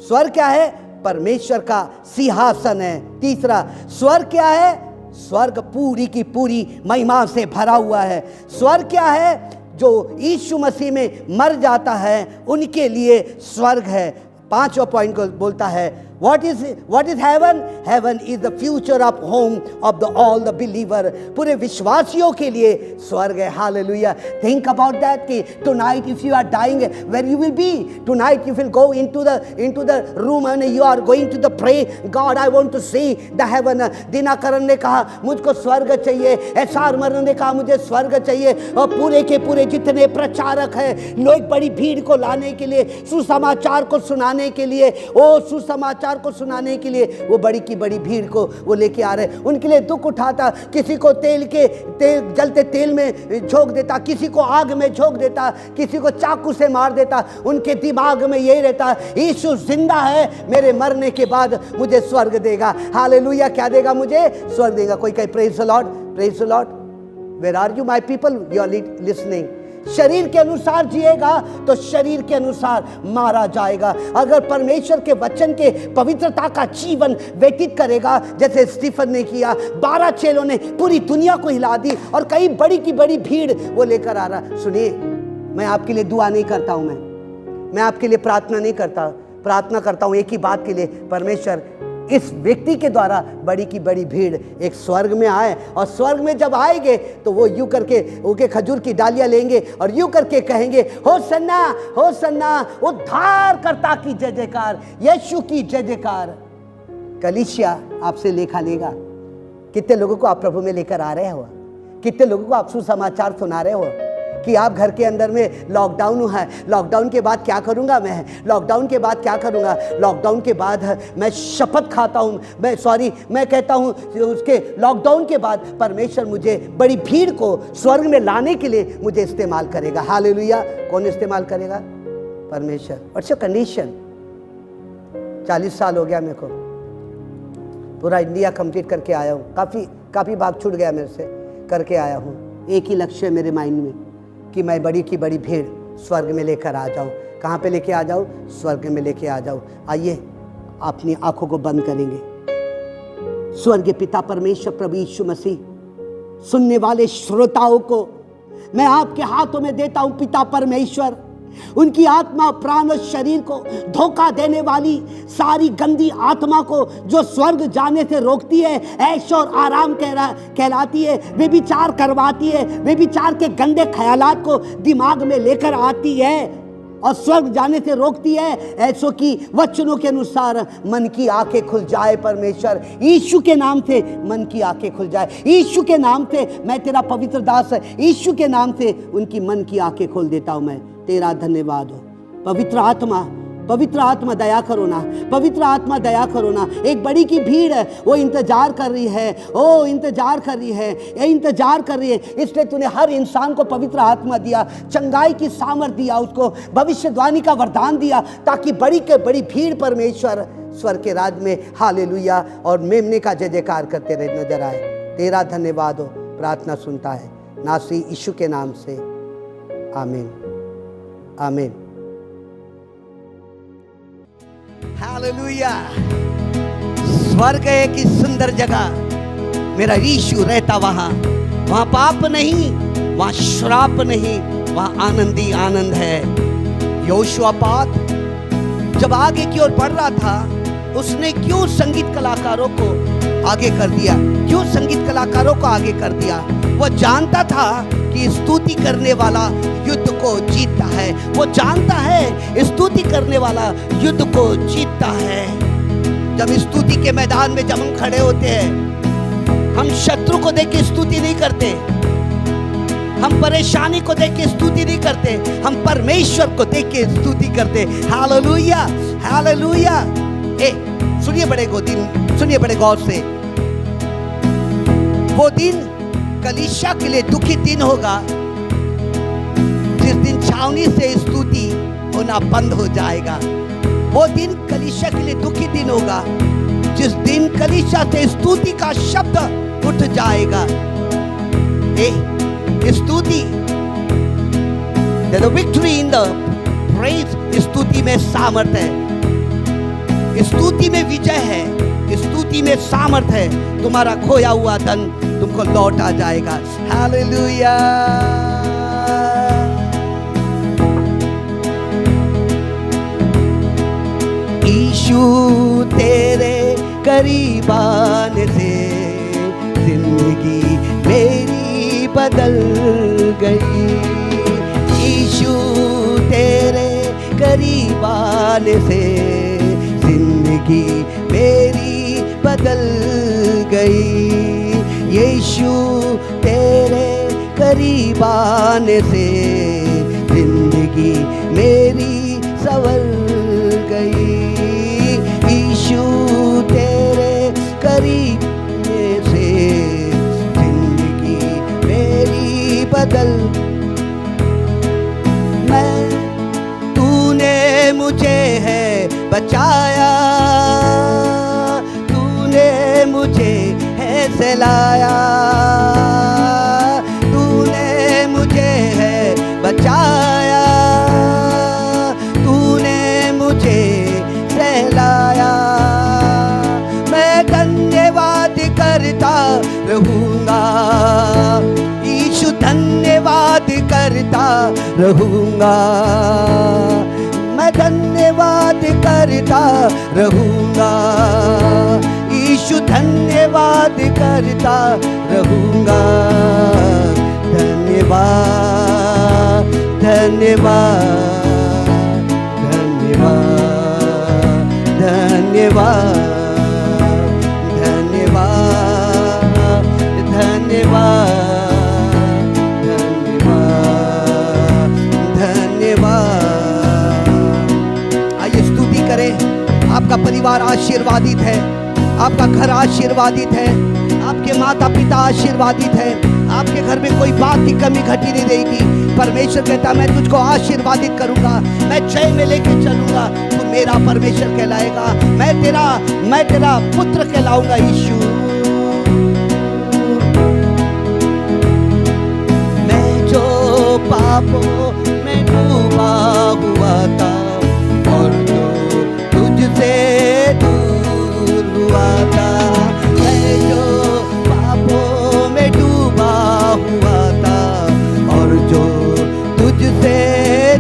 स्वर्ग क्या है? परमेश्वर का सिंहासन है। तीसरा, स्वर्ग क्या है? स्वर्ग पूरी की पूरी महिमा से भरा हुआ है। स्वर्ग क्या है? जो यीशु मसीह में मर जाता है उनके लिए स्वर्ग है। 5वां पॉइंट को बोलता है, What is heaven? Heaven is the future of home of all the believer. पूरे विश्वासियों के लिए स्वर्ग है। Hallelujah. Think about that कि tonight if you are dying, where you will be? Tonight you will go into the room and you are going to the pray. God, I want to see the heaven. Dinakaran ने कहा मुझको स्वर्ग चाहिए। एसार मरन ने कहा मुझे स्वर्ग चाहिए। और पूरे के पूरे जितने प्रचारक हैं, लोग बड़ी भीड़ को लाने के लिए, सुसमाचार को सुनाने के लिए, ओ सुसमाचार को सुनाने के लिए वो बड़ी की बड़ी भीड़ को वो लेके आ रहे। उनके लिए दुख उठाता, किसी को जलते तेल में झोंक देता, किसी को आग में झोंक देता, किसी को चाकू से मार देता। उनके दिमाग में यही रहता, यीशु जिंदा है, मेरे मरने के बाद मुझे स्वर्ग देगा। हालेलुया, क्या देगा? मुझे स्वर्ग देगा। कोई कहे praise the Lord, praise the Lord. Where are you my people, you are listening. शरीर के अनुसार जिएगा तो शरीर के अनुसार मारा जाएगा। अगर परमेश्वर के वचन के पवित्रता का जीवन व्यतीत करेगा, जैसे स्टीफन ने किया, 12 चेलों ने पूरी दुनिया को हिला दी और कई बड़ी की बड़ी भीड़ वो लेकर आ रहा। सुनिए, मैं आपके लिए दुआ नहीं करता हूं, मैं आपके लिए प्रार्थना नहीं करता, प्रार्थना करता हूं एक ही बात के लिए, परमेश्वर इस व्यक्ति के द्वारा बड़ी की बड़ी भीड़ एक स्वर्ग में आए, और स्वर्ग में जब आएंगे तो वो यूं करके उनके खजूर की डालियां लेंगे और यूं करके कहेंगे, होसन्ना होसन्ना, उद्धारकर्ता की जय जयकार, यीशु की जय जयकार। कलीसिया आपसे लेखा लेगा। कितने लोगों को आप प्रभु में लेकर आ रहे हो? कितने लोगों को आप सुसमाचार सुना रहे हो कि आप घर के अंदर में लॉकडाउन है, लॉकडाउन के बाद क्या करूंगा मैं, लॉकडाउन के बाद क्या करूंगा, लॉकडाउन के बाद मैं शपथ खाता हूं, मैं कहता हूं उसके लॉकडाउन के बाद परमेश्वर मुझे बड़ी भीड़ को स्वर्ग में लाने के लिए मुझे इस्तेमाल करेगा। हालेलुया। कौन इस्तेमाल करेगा? परमेश्वर। What's your condition? 40 साल हो गया मेरे को, पूरा इंडिया कंप्लीट करके आया हूँ, काफ़ी भाग छूट गया मेरे से, करके आया हूँ। एक ही लक्ष्य है मेरे माइंड में कि मैं बड़ी की बड़ी भीड़ स्वर्ग में लेकर आ जाऊँ। कहाँ पे लेके आ जाऊँ? स्वर्ग में लेके आ जाऊँ। आइए अपनी आंखों को बंद करेंगे। स्वर्गीय पिता परमेश्वर प्रभु यीशु मसीह, सुनने वाले श्रोताओं को मैं आपके हाथों में देता हूँ। पिता परमेश्वर, उनकी आत्मा, प्राण और शरीर को धोखा देने वाली सारी गंदी आत्मा को जो स्वर्ग जाने से रोकती है, ऐश और आराम कहलाती है, वे विचार करवाती है, वे विचार के गंदे ख्यालात को दिमाग में लेकर आती है और स्वर्ग जाने से रोकती है, ऐसों की वचनों के अनुसार मन की आंखें खुल जाए। परमेश्वर, यीशु के नाम से मन की आंखें खुल जाए। यीशु के नाम से मैं तेरा पवित्र दास, यीशु के नाम से उनकी मन की आंखें खोल देता हूं। मैं तेरा धन्यवाद हो। पवित्र आत्मा दया करो ना, पवित्र आत्मा दया करो ना। एक बड़ी की भीड़ है, वो इंतजार कर रही है, ओ इंतजार कर रही है, ये इंतजार कर रही है। इसलिए तूने हर इंसान को पवित्र आत्मा दिया, चंगाई की सामर्थ दिया, उसको भविष्यवाणी का वरदान दिया, ताकि बड़ी के बड़ी भीड़ परमेश्वर स्वर्ग के राज में हालेलुया और मेमने का जय जयकार करते रहे नजर आए। तेरा धन्यवाद हो। प्रार्थना सुनता है नासी यीशु के नाम से, आमीन आमीन। हालेलुया। स्वर्ग एक ही सुंदर जगह, मेरा यीशु रहता वहां पाप नहीं, वहां श्राप नहीं, वहां आनंद ही आनंद है। यहोशुआपात जब आगे की ओर बढ़ रहा था, उसने क्यों संगीत कलाकारों को आगे कर दिया? क्यों संगीत कलाकारों को आगे कर दिया? वो जानता था कि स्तुति करने वाला युद्ध को जीतता है। वो जानता है स्तुति करने वाला युद्ध को जीतता है। जब स्तुति के मैदान में जब हम खड़े होते हैं, हम शत्रु को देख के स्तुति नहीं करते, हम परेशानी को देख के स्तुति नहीं करते, हम परमेश्वर को देख के स्तुति करते। Hallelujah hallelujah. सुनिए बड़े गौर से, वो दिन कलीसिया के लिए दुखी दिन होगा जिस दिन छावनी से स्तुति होना बंद हो जाएगा। वो दिन कलीसिया के लिए दुखी दिन होगा जिस दिन कलीसिया से स्तुति का शब्द उठ जाएगा। स्तुति, the victory in the praise, स्तुति में सामर्थ है, स्तुति में विजय है, स्तुति में सामर्थ है। तुम्हारा खोया हुआ धन तुमको लौट आ जाएगा। हालेलुया। यीशु तेरे करीब आने से जिंदगी मेरी बदल गई। यीशु तेरे करीब आने से जिंदगी मेरी बदल गई। यीशु तेरे करीब आने से जिंदगी मेरी संवल गई। यीशु तेरे करीब से जिंदगी मेरी बदल। तूने मुझे है बचाया, तूने मुझे है सहलाया, तूने मुझे है बचाया, तूने मुझे सहलाया। मैं धन्यवाद करता रहूंगा, यीशु धन्यवाद करता रहूंगा। मैं धन्यवाद करता रहूंगा, यीशु धन्यवाद करता रहूंगा। धन्यवाद धन्यवाद धन्यवाद धन्यवाद धन्यवाद धन्यवाद धन्यवाद धन्यवाद। आइए स्तुति करें। आपका परिवार आशीर्वादित है, आपका घर आशीर्वादित है, आपके माता पिता आशीर्वादित है, आपके घर में कोई बात की कमी घटी नहीं रहेगी। परमेश्वर कहता मैं तुझको आशीर्वादित करूंगा, मैं जय में लेके चलूंगा, तू मेरा परमेश्वर कहलाएगा, मैं तेरा पुत्र कहलाऊंगा। यीशु मैं जो पापों में डूबा हुआ था और जो तुझसे दूर हुआ था, मैं जो पापों में डूबा हुआ था और जो तुझसे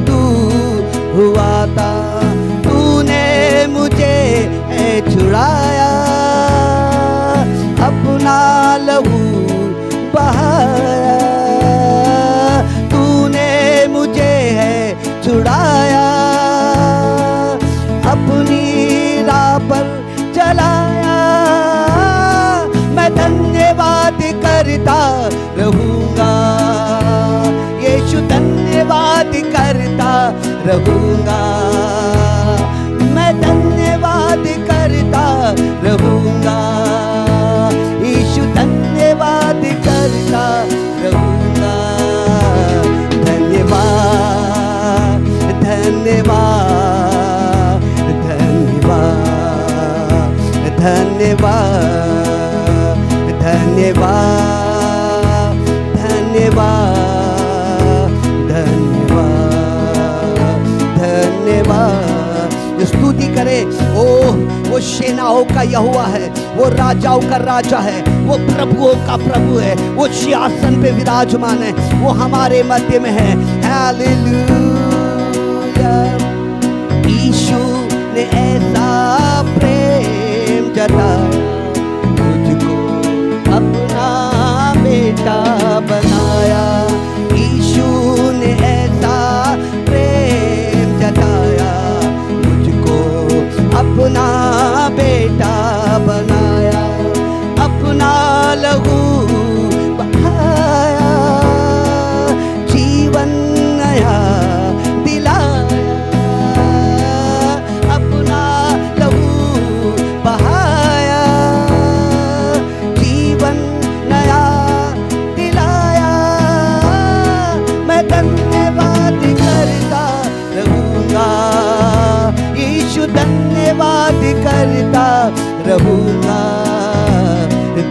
दूर हुआ था, तूने मुझे छुड़ाया, अपना लहू बहाया, तूने मुझे छुड़ाया, अपनी राह पर चलाया। मैं धन्यवाद करता रहूंगा, यीशु धन्यवाद करता रहूंगा, मैं धन्यवाद करता रहूंगा, यीशु धन्यवाद करता रहूंगा। धन्यवाद धन्यवाद धन्यवाद धन्यवाद धन्यवाद धन्यवाद धन्यवाद धन्यवाद। स्तुति करे। ओ वो सेनाओं का यहोवा है, वो राजाओं का राजा है, वो प्रभुओं का प्रभु है, वो सिंहासन पे विराजमान है, वो हमारे मध्य में है। हालेलुया। यीशु ने ऐसा प्रेम जताया, मुझको अपना बेटा बनाया। यीशु ने ऐसा प्रेम जताया, मुझको अपना बेटा बनाया, अपना लहू बहाया, जीवन नया दिलाया, अपना लहू बहाया, जीवन नया दिलाया। मैं धन्यवाद करता रहूंगा, यीशु धन्यवाद करता रहूंगा।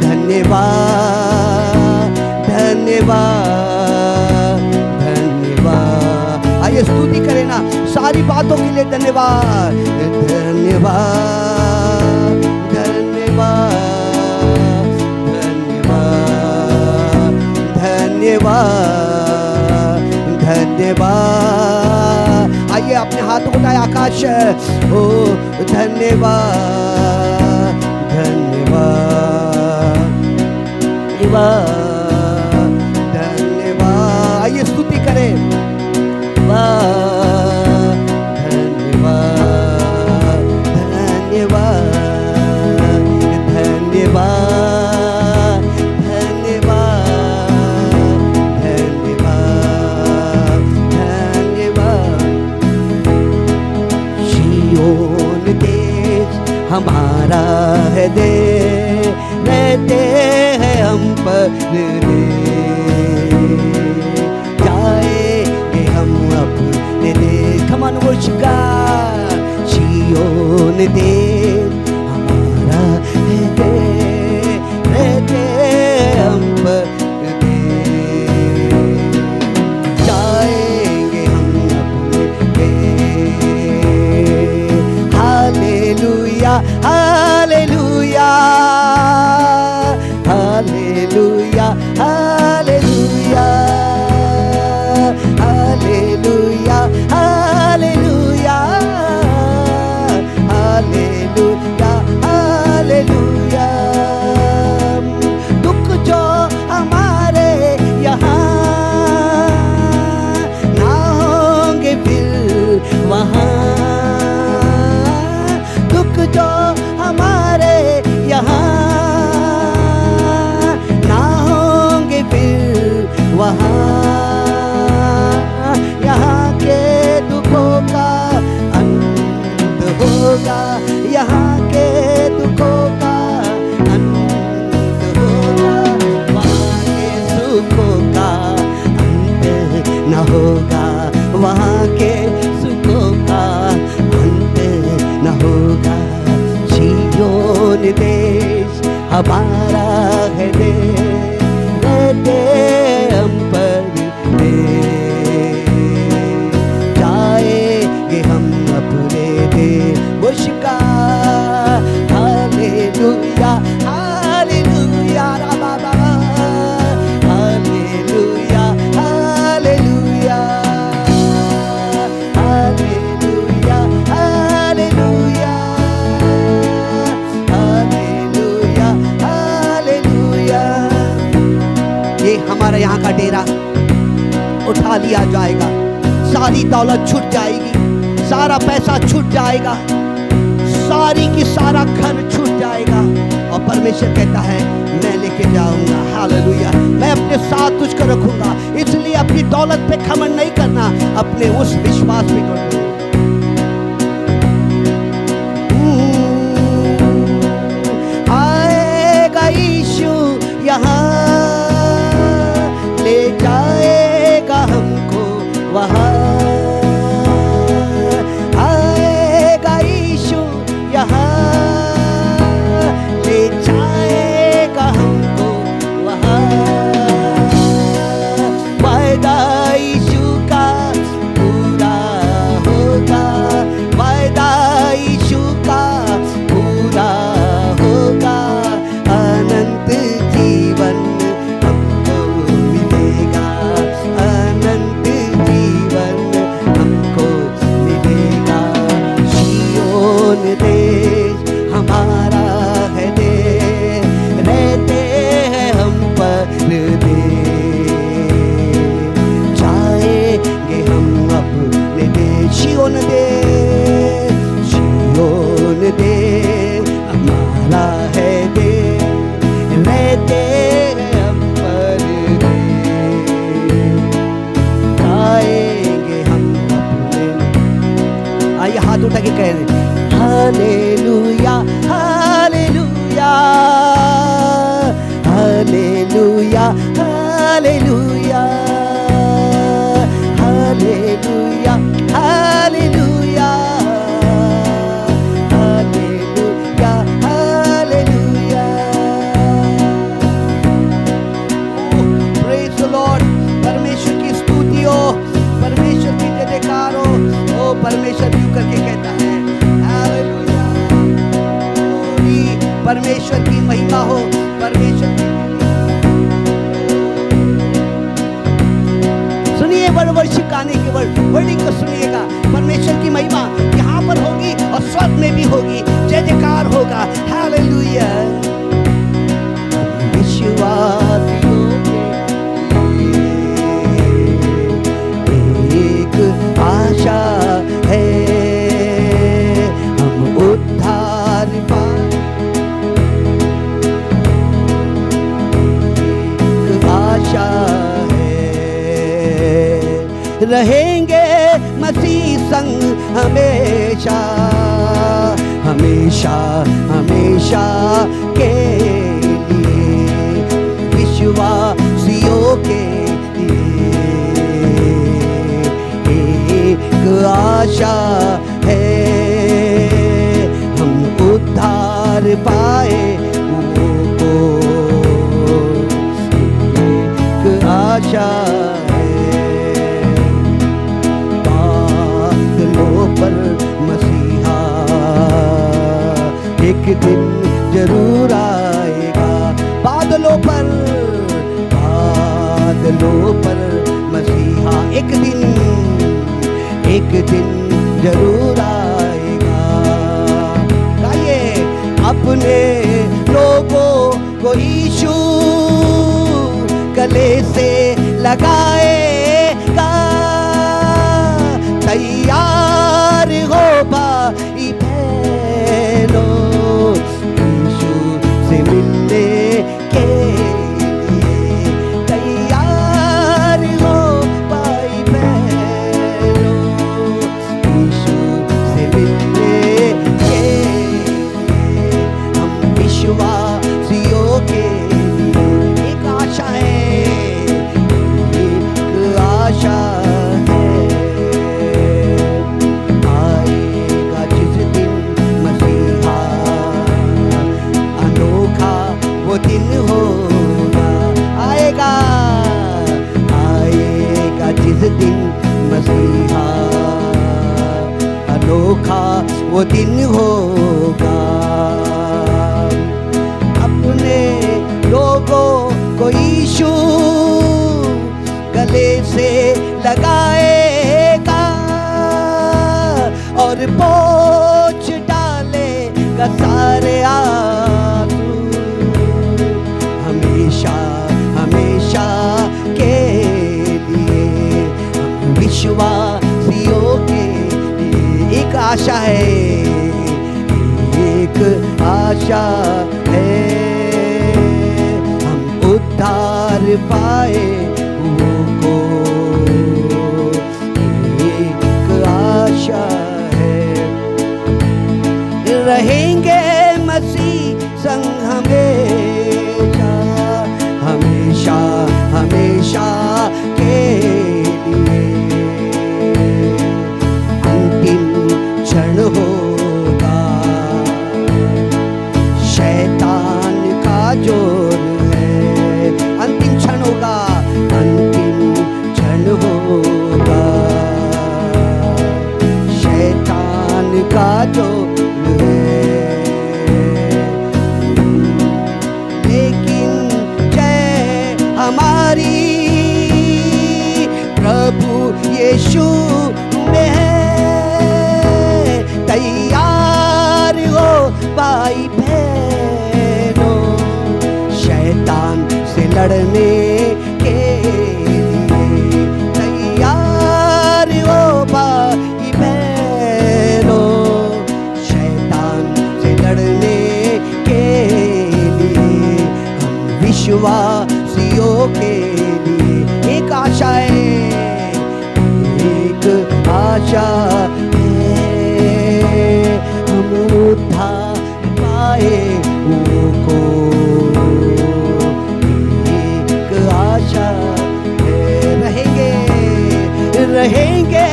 धन्यवाद धन्यवाद धन्यवाद। आइए स्तुति करें ना, सारी बातों के लिए धन्यवाद। धन्यवाद धन्यवाद धन्यवाद धन्यवाद धन्यवाद। आइए अपने हाथों को उठाए आकाश। ओ धन्यवाद धन्यवाद धन्यवाद धन्यवाद। आइए स्तुति करें। धन्यवाद धन्यवाद धन्यवाद धन्यवाद धन्यवाद धन्यवाद धन्यवाद। सिय्योन देश हमारा है देश, रहते हैं हम पर जाएंगे हम अपने देश। Come on worship God। सिय्योन देश हमारा है देश, रहते हैं हम पर जाएंगे हम अपने देश। Hallelujah hallelujah hallelujah hallelujah hallelujah hallelujah hallelujah hallelujah. जो हमारे यहाँ ना होंगे फिर वहाँ, यहाँ के दुखों का अंत होगा, यहाँ के दुखों का अंत होगा, वहाँ के सुखों का अंत न होगा, वहाँ के सुखों का अंत न होगा। सिय्योन देश हमारा है देश, रहते हम पर जाएंगे हम अपने देश का। हालेलुया हालेलुया बाबा, hallelujah hallelujah hallelujah hallelujah hallelujah hallelujah. ये हमारा यहाँ का डेरा उठा लिया जाएगा, सारी दौलत छूट जाएगी, सारा पैसा छूट जाएगा, सारी की सारा घर छूट जाएगा, और परमेश्वर कहता है मैं लेके जाऊंगा। हालेलुया, मैं अपने साथ तुझको रखूंगा। इसलिए अपनी दौलत पे घमंड नहीं करना, अपने उस विश्वास पे करना। आएगा यीशु यहाँ, ले जाएगा हमको वहाँ, आएगा यीशु यहाँ, ले जाएगा हमको वहाँ। वायदा यीशु का पूरा होगा, वायदा यीशु का पूरा होगा, अनंत जीवन हमको मिलेगा, अनंत जीवन हमको मिलेगा। सिय्योन देश हमारा है देश, रहते हैं हम परदेश, जाएंगे हम अपने देश। सिय्योन देश, सिय्योन देश हमारा है देश, रहते हैं हम परदेश, जाएंगे हम अपने। आइए हाथ उठा के कह रहे hallelujah hallelujah hallelujah hallelujah hallelujah hallelujah hallelujah hallelujah. Praise the Lord. परमेश्वर की स्तुति हो, परमेश्वर की जयकार हो। ओ परमेश्वर यूं करके कहता है हालेलुया, परमेश्वर की महिमा हो, परमेश्वर की। सुनिए वर्शिप गाने के वर्डिंग को सुनिएगा। परमेश्वर की महिमा यहाँ पर होगी और स्वर्ग में भी होगी, जय जयकार होगा। हालेलुया। विश्वासियों के एक आशा है, हम उद्धार पाए, एक आशा रहेंगे मसीह संग हमेशा, हमेशा हमेशा के लिए। विश्वासियों के लिए एक आशा है, हम उद्धार पाए वो, एक आशा पर मसीहा एक दिन जरूर आएगा। बादलों पर मसीहा एक दिन जरूर आएगा। गाइए, अपने लोगों को यीशु गले से लगाएगा, तैयार हो भाई बहनों, वो दिन होगा, आएगा आएगा जिस दिन मसीहा, अनोखा वो दिन होगा। अपने लोगों को यीशु गले से लगाएगा और पोंछ डालेगा सारे आंसू, हमेशा हमेशा के लिए। हम विश्वासियों के लिए एक आशा है, एक आशा है, हम उद्धार पाए को एक आशा है। रहेंगे मसीह संग हमेशा, हमेशा हमेशा के लिए। अंतिम क्षण होगा, शैतान का जोर है, अंतिम क्षण होगा, अंतिम क्षण होगा, शैतान का जोर है। लेकिन जय हमारी प्रभु यीशु में है, तैयार हो भाई बहनों, शैतान से लड़ने के लिए। तैयार हो भाई बहनों, शैतान से लड़ने के लिए। हम विश्वासियों के लिए एक आशा है, एक आशा है, हम उद्धार पाए को एक आशा है। रहेंगे रहेंगे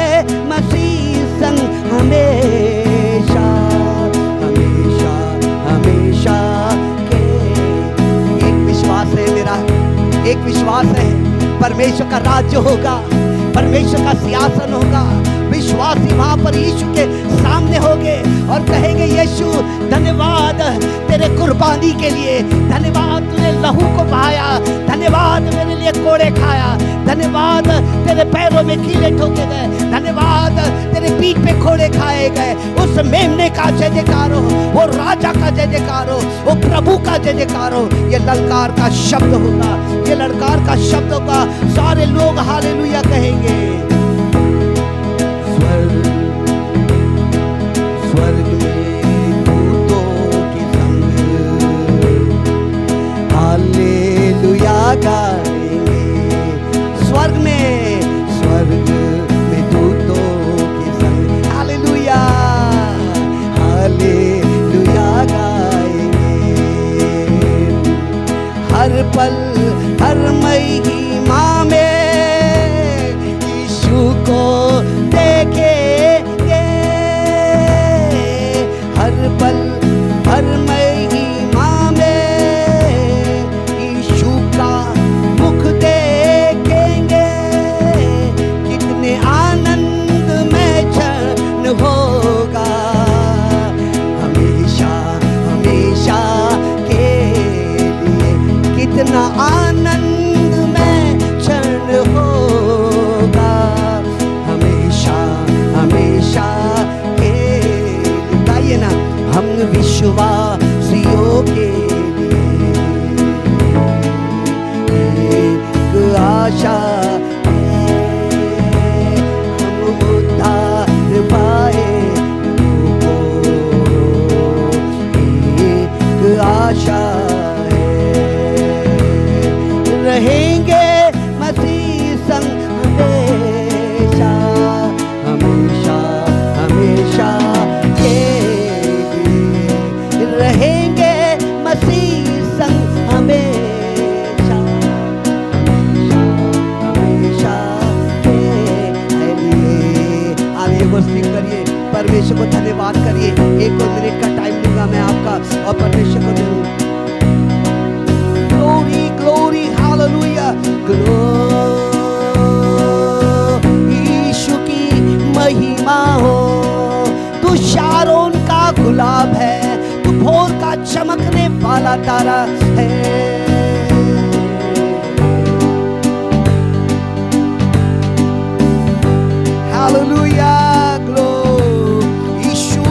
मसीह संग हमेशा, हमेशा हमेशा के। एक विश्वास है मेरा, एक विश्वास है, परमेश्वर का राज्य होगा, परमेश्वर का सिंहासन होगा। विश्वासी वहां पर यीशु के सामने होंगे और कहेंगे, यीशु धन्यवाद तेरे कुर्बानी के लिए, धन्यवाद तूने लहू को बहाया, धन्यवाद मेरे लिए कोड़े खाया, धन्यवाद तेरे पैरों में कीले ठोके गए, धन्यवाद तेरे पीठ पे कोड़े खाए गए। उस मेमने का जय जयकार हो, वो राजा का जय जयकार हो, वो प्रभु का जय जयकार हो। ये ललकार का शब्द होगा, ये ललकार का शब्द होगा, सारे लोग हालेलुया कहेंगे। स्वर्ग में दूतों के संग हालेलुया गाएंगे। स्वर्ग में दूतों के संग हालेलुया हालेलुया गाएंगे। हर पल हर महिमा में यीशु को देखेंगे, हर पल हर महिमा में यीशु का मुख देखेंगे। कितने आनंद में क्षण होगा, हमेशा हमेशा के लिए। कितना आनंद में क्षण होगा, हमेशा हमेशा के लिए। गाइए ना, हम विश्वासियों के लिए एक आशा है, हम उद्धार पाए को एक आशा है। रहेंगे मसीह संग हमेशा, हमेशा हमेशा के लिए। रहेंगे मसीह संग हमेशा, हमेशा के लिए। आइए वर्शिप करिए, परमेश्वर को धन्यवाद करिए। एक और मिनट का टाइम दूंगा मैं आपका और परमेश्वर को दूंगा। चमकने वाला तारा है। हालेलुया, ग्लोरी, यीशु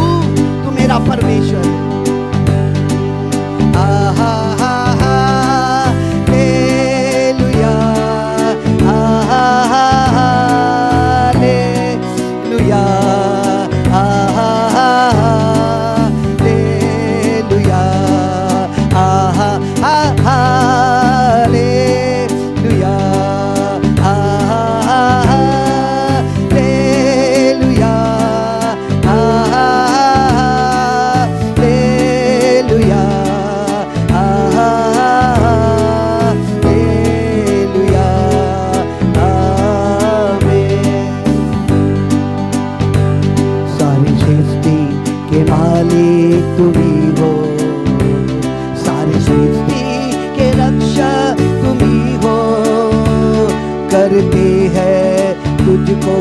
तू मेरा परमेश्वर। करते हैं तुझको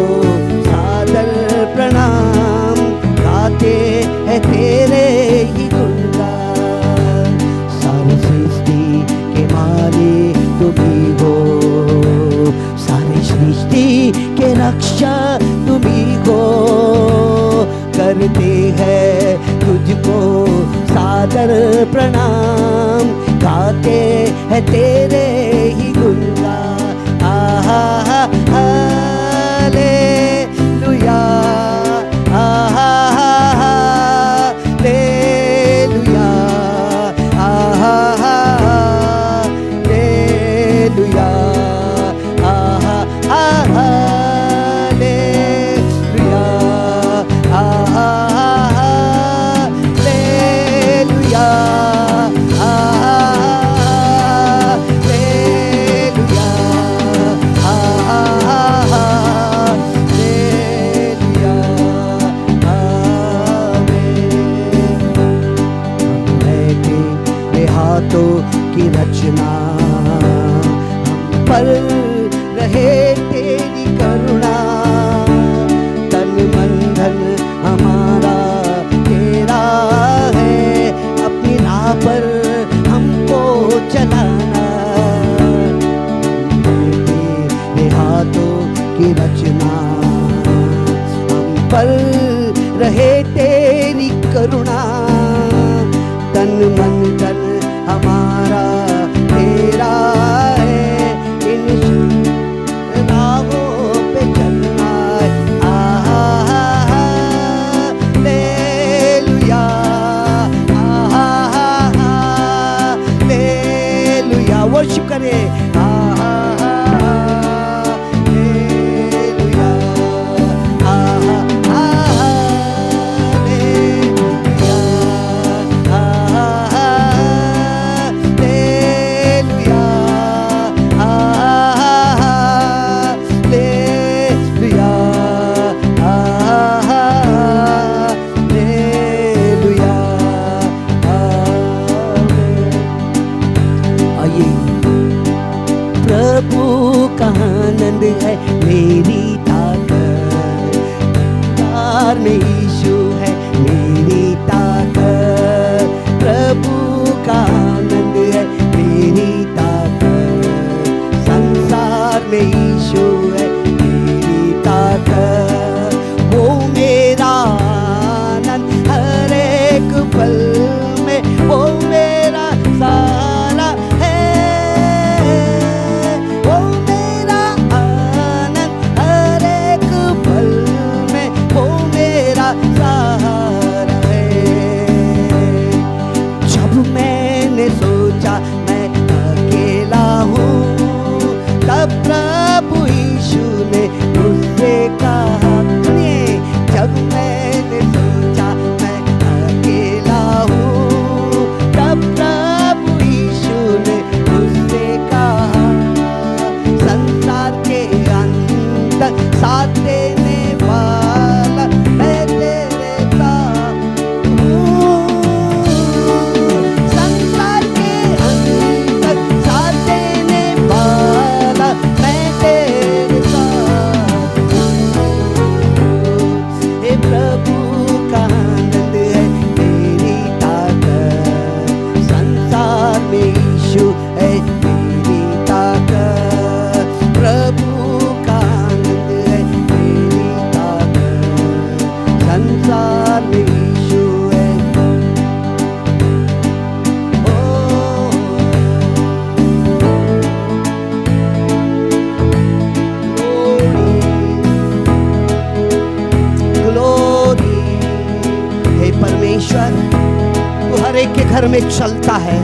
सादर प्रणाम, गाते हैं तेरे ही गुणगान। सारी सृष्टि के मालिक तुम ही हो, सारी सृष्टि के रक्षा तुम ही हो। करते हैं तुझको सादर प्रणाम, गाते हैं तेरे ही गुणगान। Hallelujah, hallelujah, hallelujah, hallelujah, hallelujah. की रचना हम पर रहे तेरी करुणा, तन मन धन हमारा तेरा है, अपनी राह पर हमको चलाना। तेरे हाथों की रचना हम पर रहे तेरी करुणा, तन मन धन हमारा तेरा है, इन राहों पे चलना है। हालेलुया, हालेलुया, वर्शिप करें। हालेलुया, हर एक के घर में चलता है,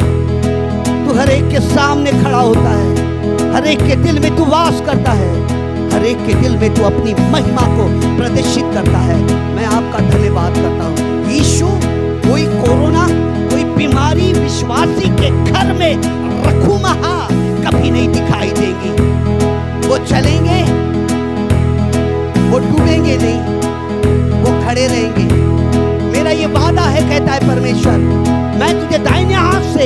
तू हर एक के सामने खड़ा होता है, हर एक के दिल में तू वास करता है, हर एक के दिल में तू अपनी महिमा को प्रदर्शित करता है। मैं आपका धन्यवाद करता हूँ यीशु। कोई कोरोना, कोई बीमारी विश्वासी के घर में रखूमहा कभी नहीं दिखाई देंगी। वो चलेंगे, वो डूबेंगे नहीं, वो खड़े रहेंगे। मेरा ये वादा है, कहता है परमेश्वर, मैं तुझे दाहिने हाथ से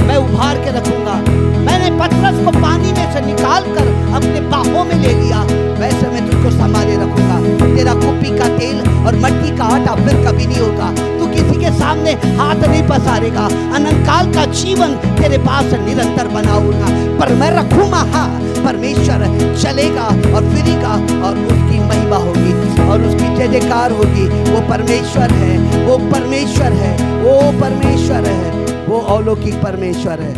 मैं उभार के रखूंगा। मैंने पतरस को पानी में से निकाल कर अपने बाहों में ले लिया, वैसे मैं तुझको संभाले रखूंगा। तेरा कुप्पी का तेल और मट्टी का आटा फिर कभी नहीं होगा। तू किसी के सामने हाथ नहीं पसारेगा। अनंत काल का जीवन तेरे पास निरंतर बना होगा। पर मैं रखूंगा, हाँ, परमेश्वर चलेगा और फिरेगा और उसकी महिमा होगी और उसकी जय जयकार होगी। वो परमेश्वर है, वो परमेश्वर है, वो परमेश्वर है, वो अलौकिक परमेश्वर है,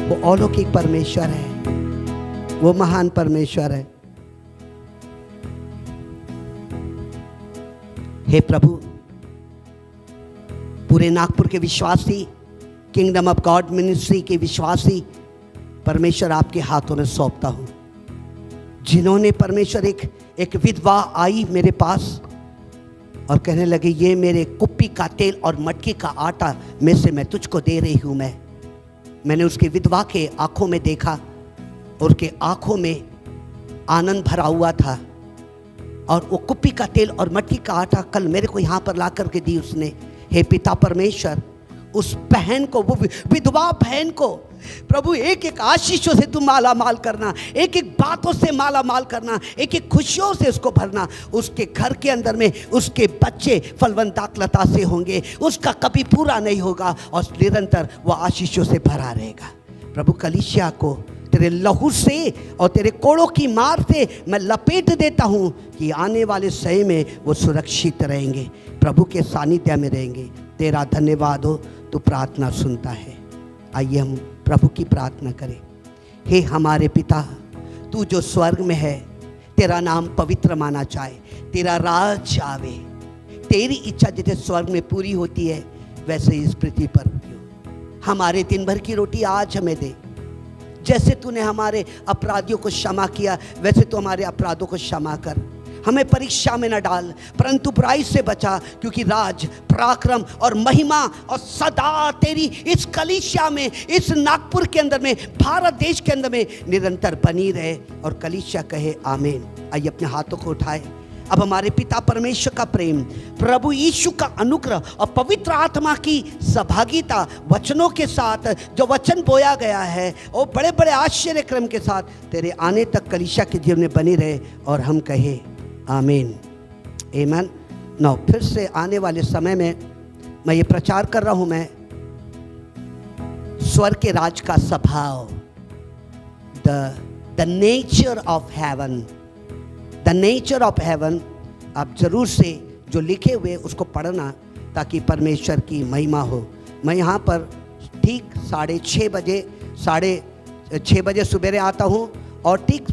वो अलौकिक परमेश्वर है, वो महान परमेश्वर है। हे प्रभु, पूरे नागपुर के विश्वासी, किंगडम ऑफ गॉड मिनिस्ट्री के विश्वासी परमेश्वर आपके हाथों में सौंपता हूं, जिन्होंने परमेश्वर एक विधवा आई मेरे पास और कहने लगे, ये मेरे कुप्पी का तेल और मटकी का आटा में से मैं तुझको दे रही हूं। मैंने उसके विधवा के आंखों में देखा और उसके आंखों में आनंद भरा हुआ था और वो कुप्पी का तेल और मटकी का आटा कल मेरे को यहाँ पर ला करके दी उसने। हे पिता परमेश्वर, उस बहन को, वो विधवा बहन को प्रभु एक एक आशीषों से तू माला माल करना, एक एक बातों से माला माल करना, एक एक खुशियों से उसको भरना। उसके घर के अंदर में उसके बच्चे फलवंताकलता से होंगे, उसका कभी पूरा नहीं होगा और निरंतर वो आशीषों से भरा रहेगा। प्रभु कलीसिया को तेरे लहू से और तेरे कोड़ों की मार से मैं लपेट देता हूँ कि आने वाले समय में वो सुरक्षित रहेंगे, प्रभु के सानिध्य में रहेंगे। तेरा धन्यवाद हो, तू प्रार्थना सुनता है। आइए हम प्रभु की प्रार्थना करें। हे हमारे पिता, तू जो स्वर्ग में है, तेरा नाम पवित्र माना जाए, तेरा राज आवे, तेरी इच्छा जैसे स्वर्ग में पूरी होती है वैसे इस पृथ्वी पर भी हो। हमारे दिन भर की रोटी आज हमें दे। जैसे तूने हमारे अपराधियों को क्षमा किया वैसे तू हमारे अपराधों को क्षमा कर। हमें परीक्षा में न डाल परंतु बुराई से बचा, क्योंकि राज, पराक्रम और महिमा और सदा तेरी इस कलीसिया में, इस नागपुर के अंदर में, भारत देश के अंदर में निरंतर बनी रहे। और कलीसिया कहे आमीन। आइए अपने हाथों को उठाए। अब हमारे पिता परमेश्वर का प्रेम, प्रभु यीशु का अनुग्रह और पवित्र आत्मा की सहभागिता वचनों के साथ, जो वचन बोया गया है वो बड़े बड़े आश्चर्य क्रम के साथ तेरे आने तक कलीसिया के जीवन में बनी रहे। और हम कहे आमीन, आमीन। नौ फिर से आने वाले समय में मैं ये प्रचार कर रहा हूँ, मैं स्वर्ग के राज का स्वभाव, the nature of haven, the nature of haven. आप जरूर से जो लिखे हुए उसको पढ़ना ताकि परमेश्वर की महिमा हो। मैं यहाँ पर ठीक 6:30 बजे सवेरे आता हूँ और ठीक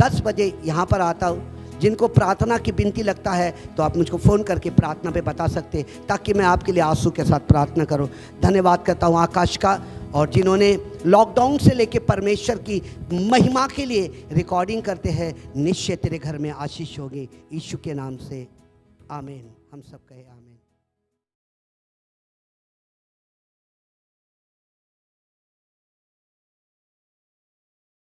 10 बजे यहाँ पर आता हूँ। जिनको प्रार्थना की विनती लगता है तो आप मुझको फ़ोन करके प्रार्थना पे बता सकते हैं ताकि मैं आपके लिए आंसू के साथ प्रार्थना करूं। धन्यवाद करता हूं आकाश का, और जिन्होंने लॉकडाउन से लेके परमेश्वर की महिमा के लिए रिकॉर्डिंग करते हैं, निश्चय तेरे घर में आशीष होगी। यीशु के नाम से आमीन। हम सब कहे आमीन।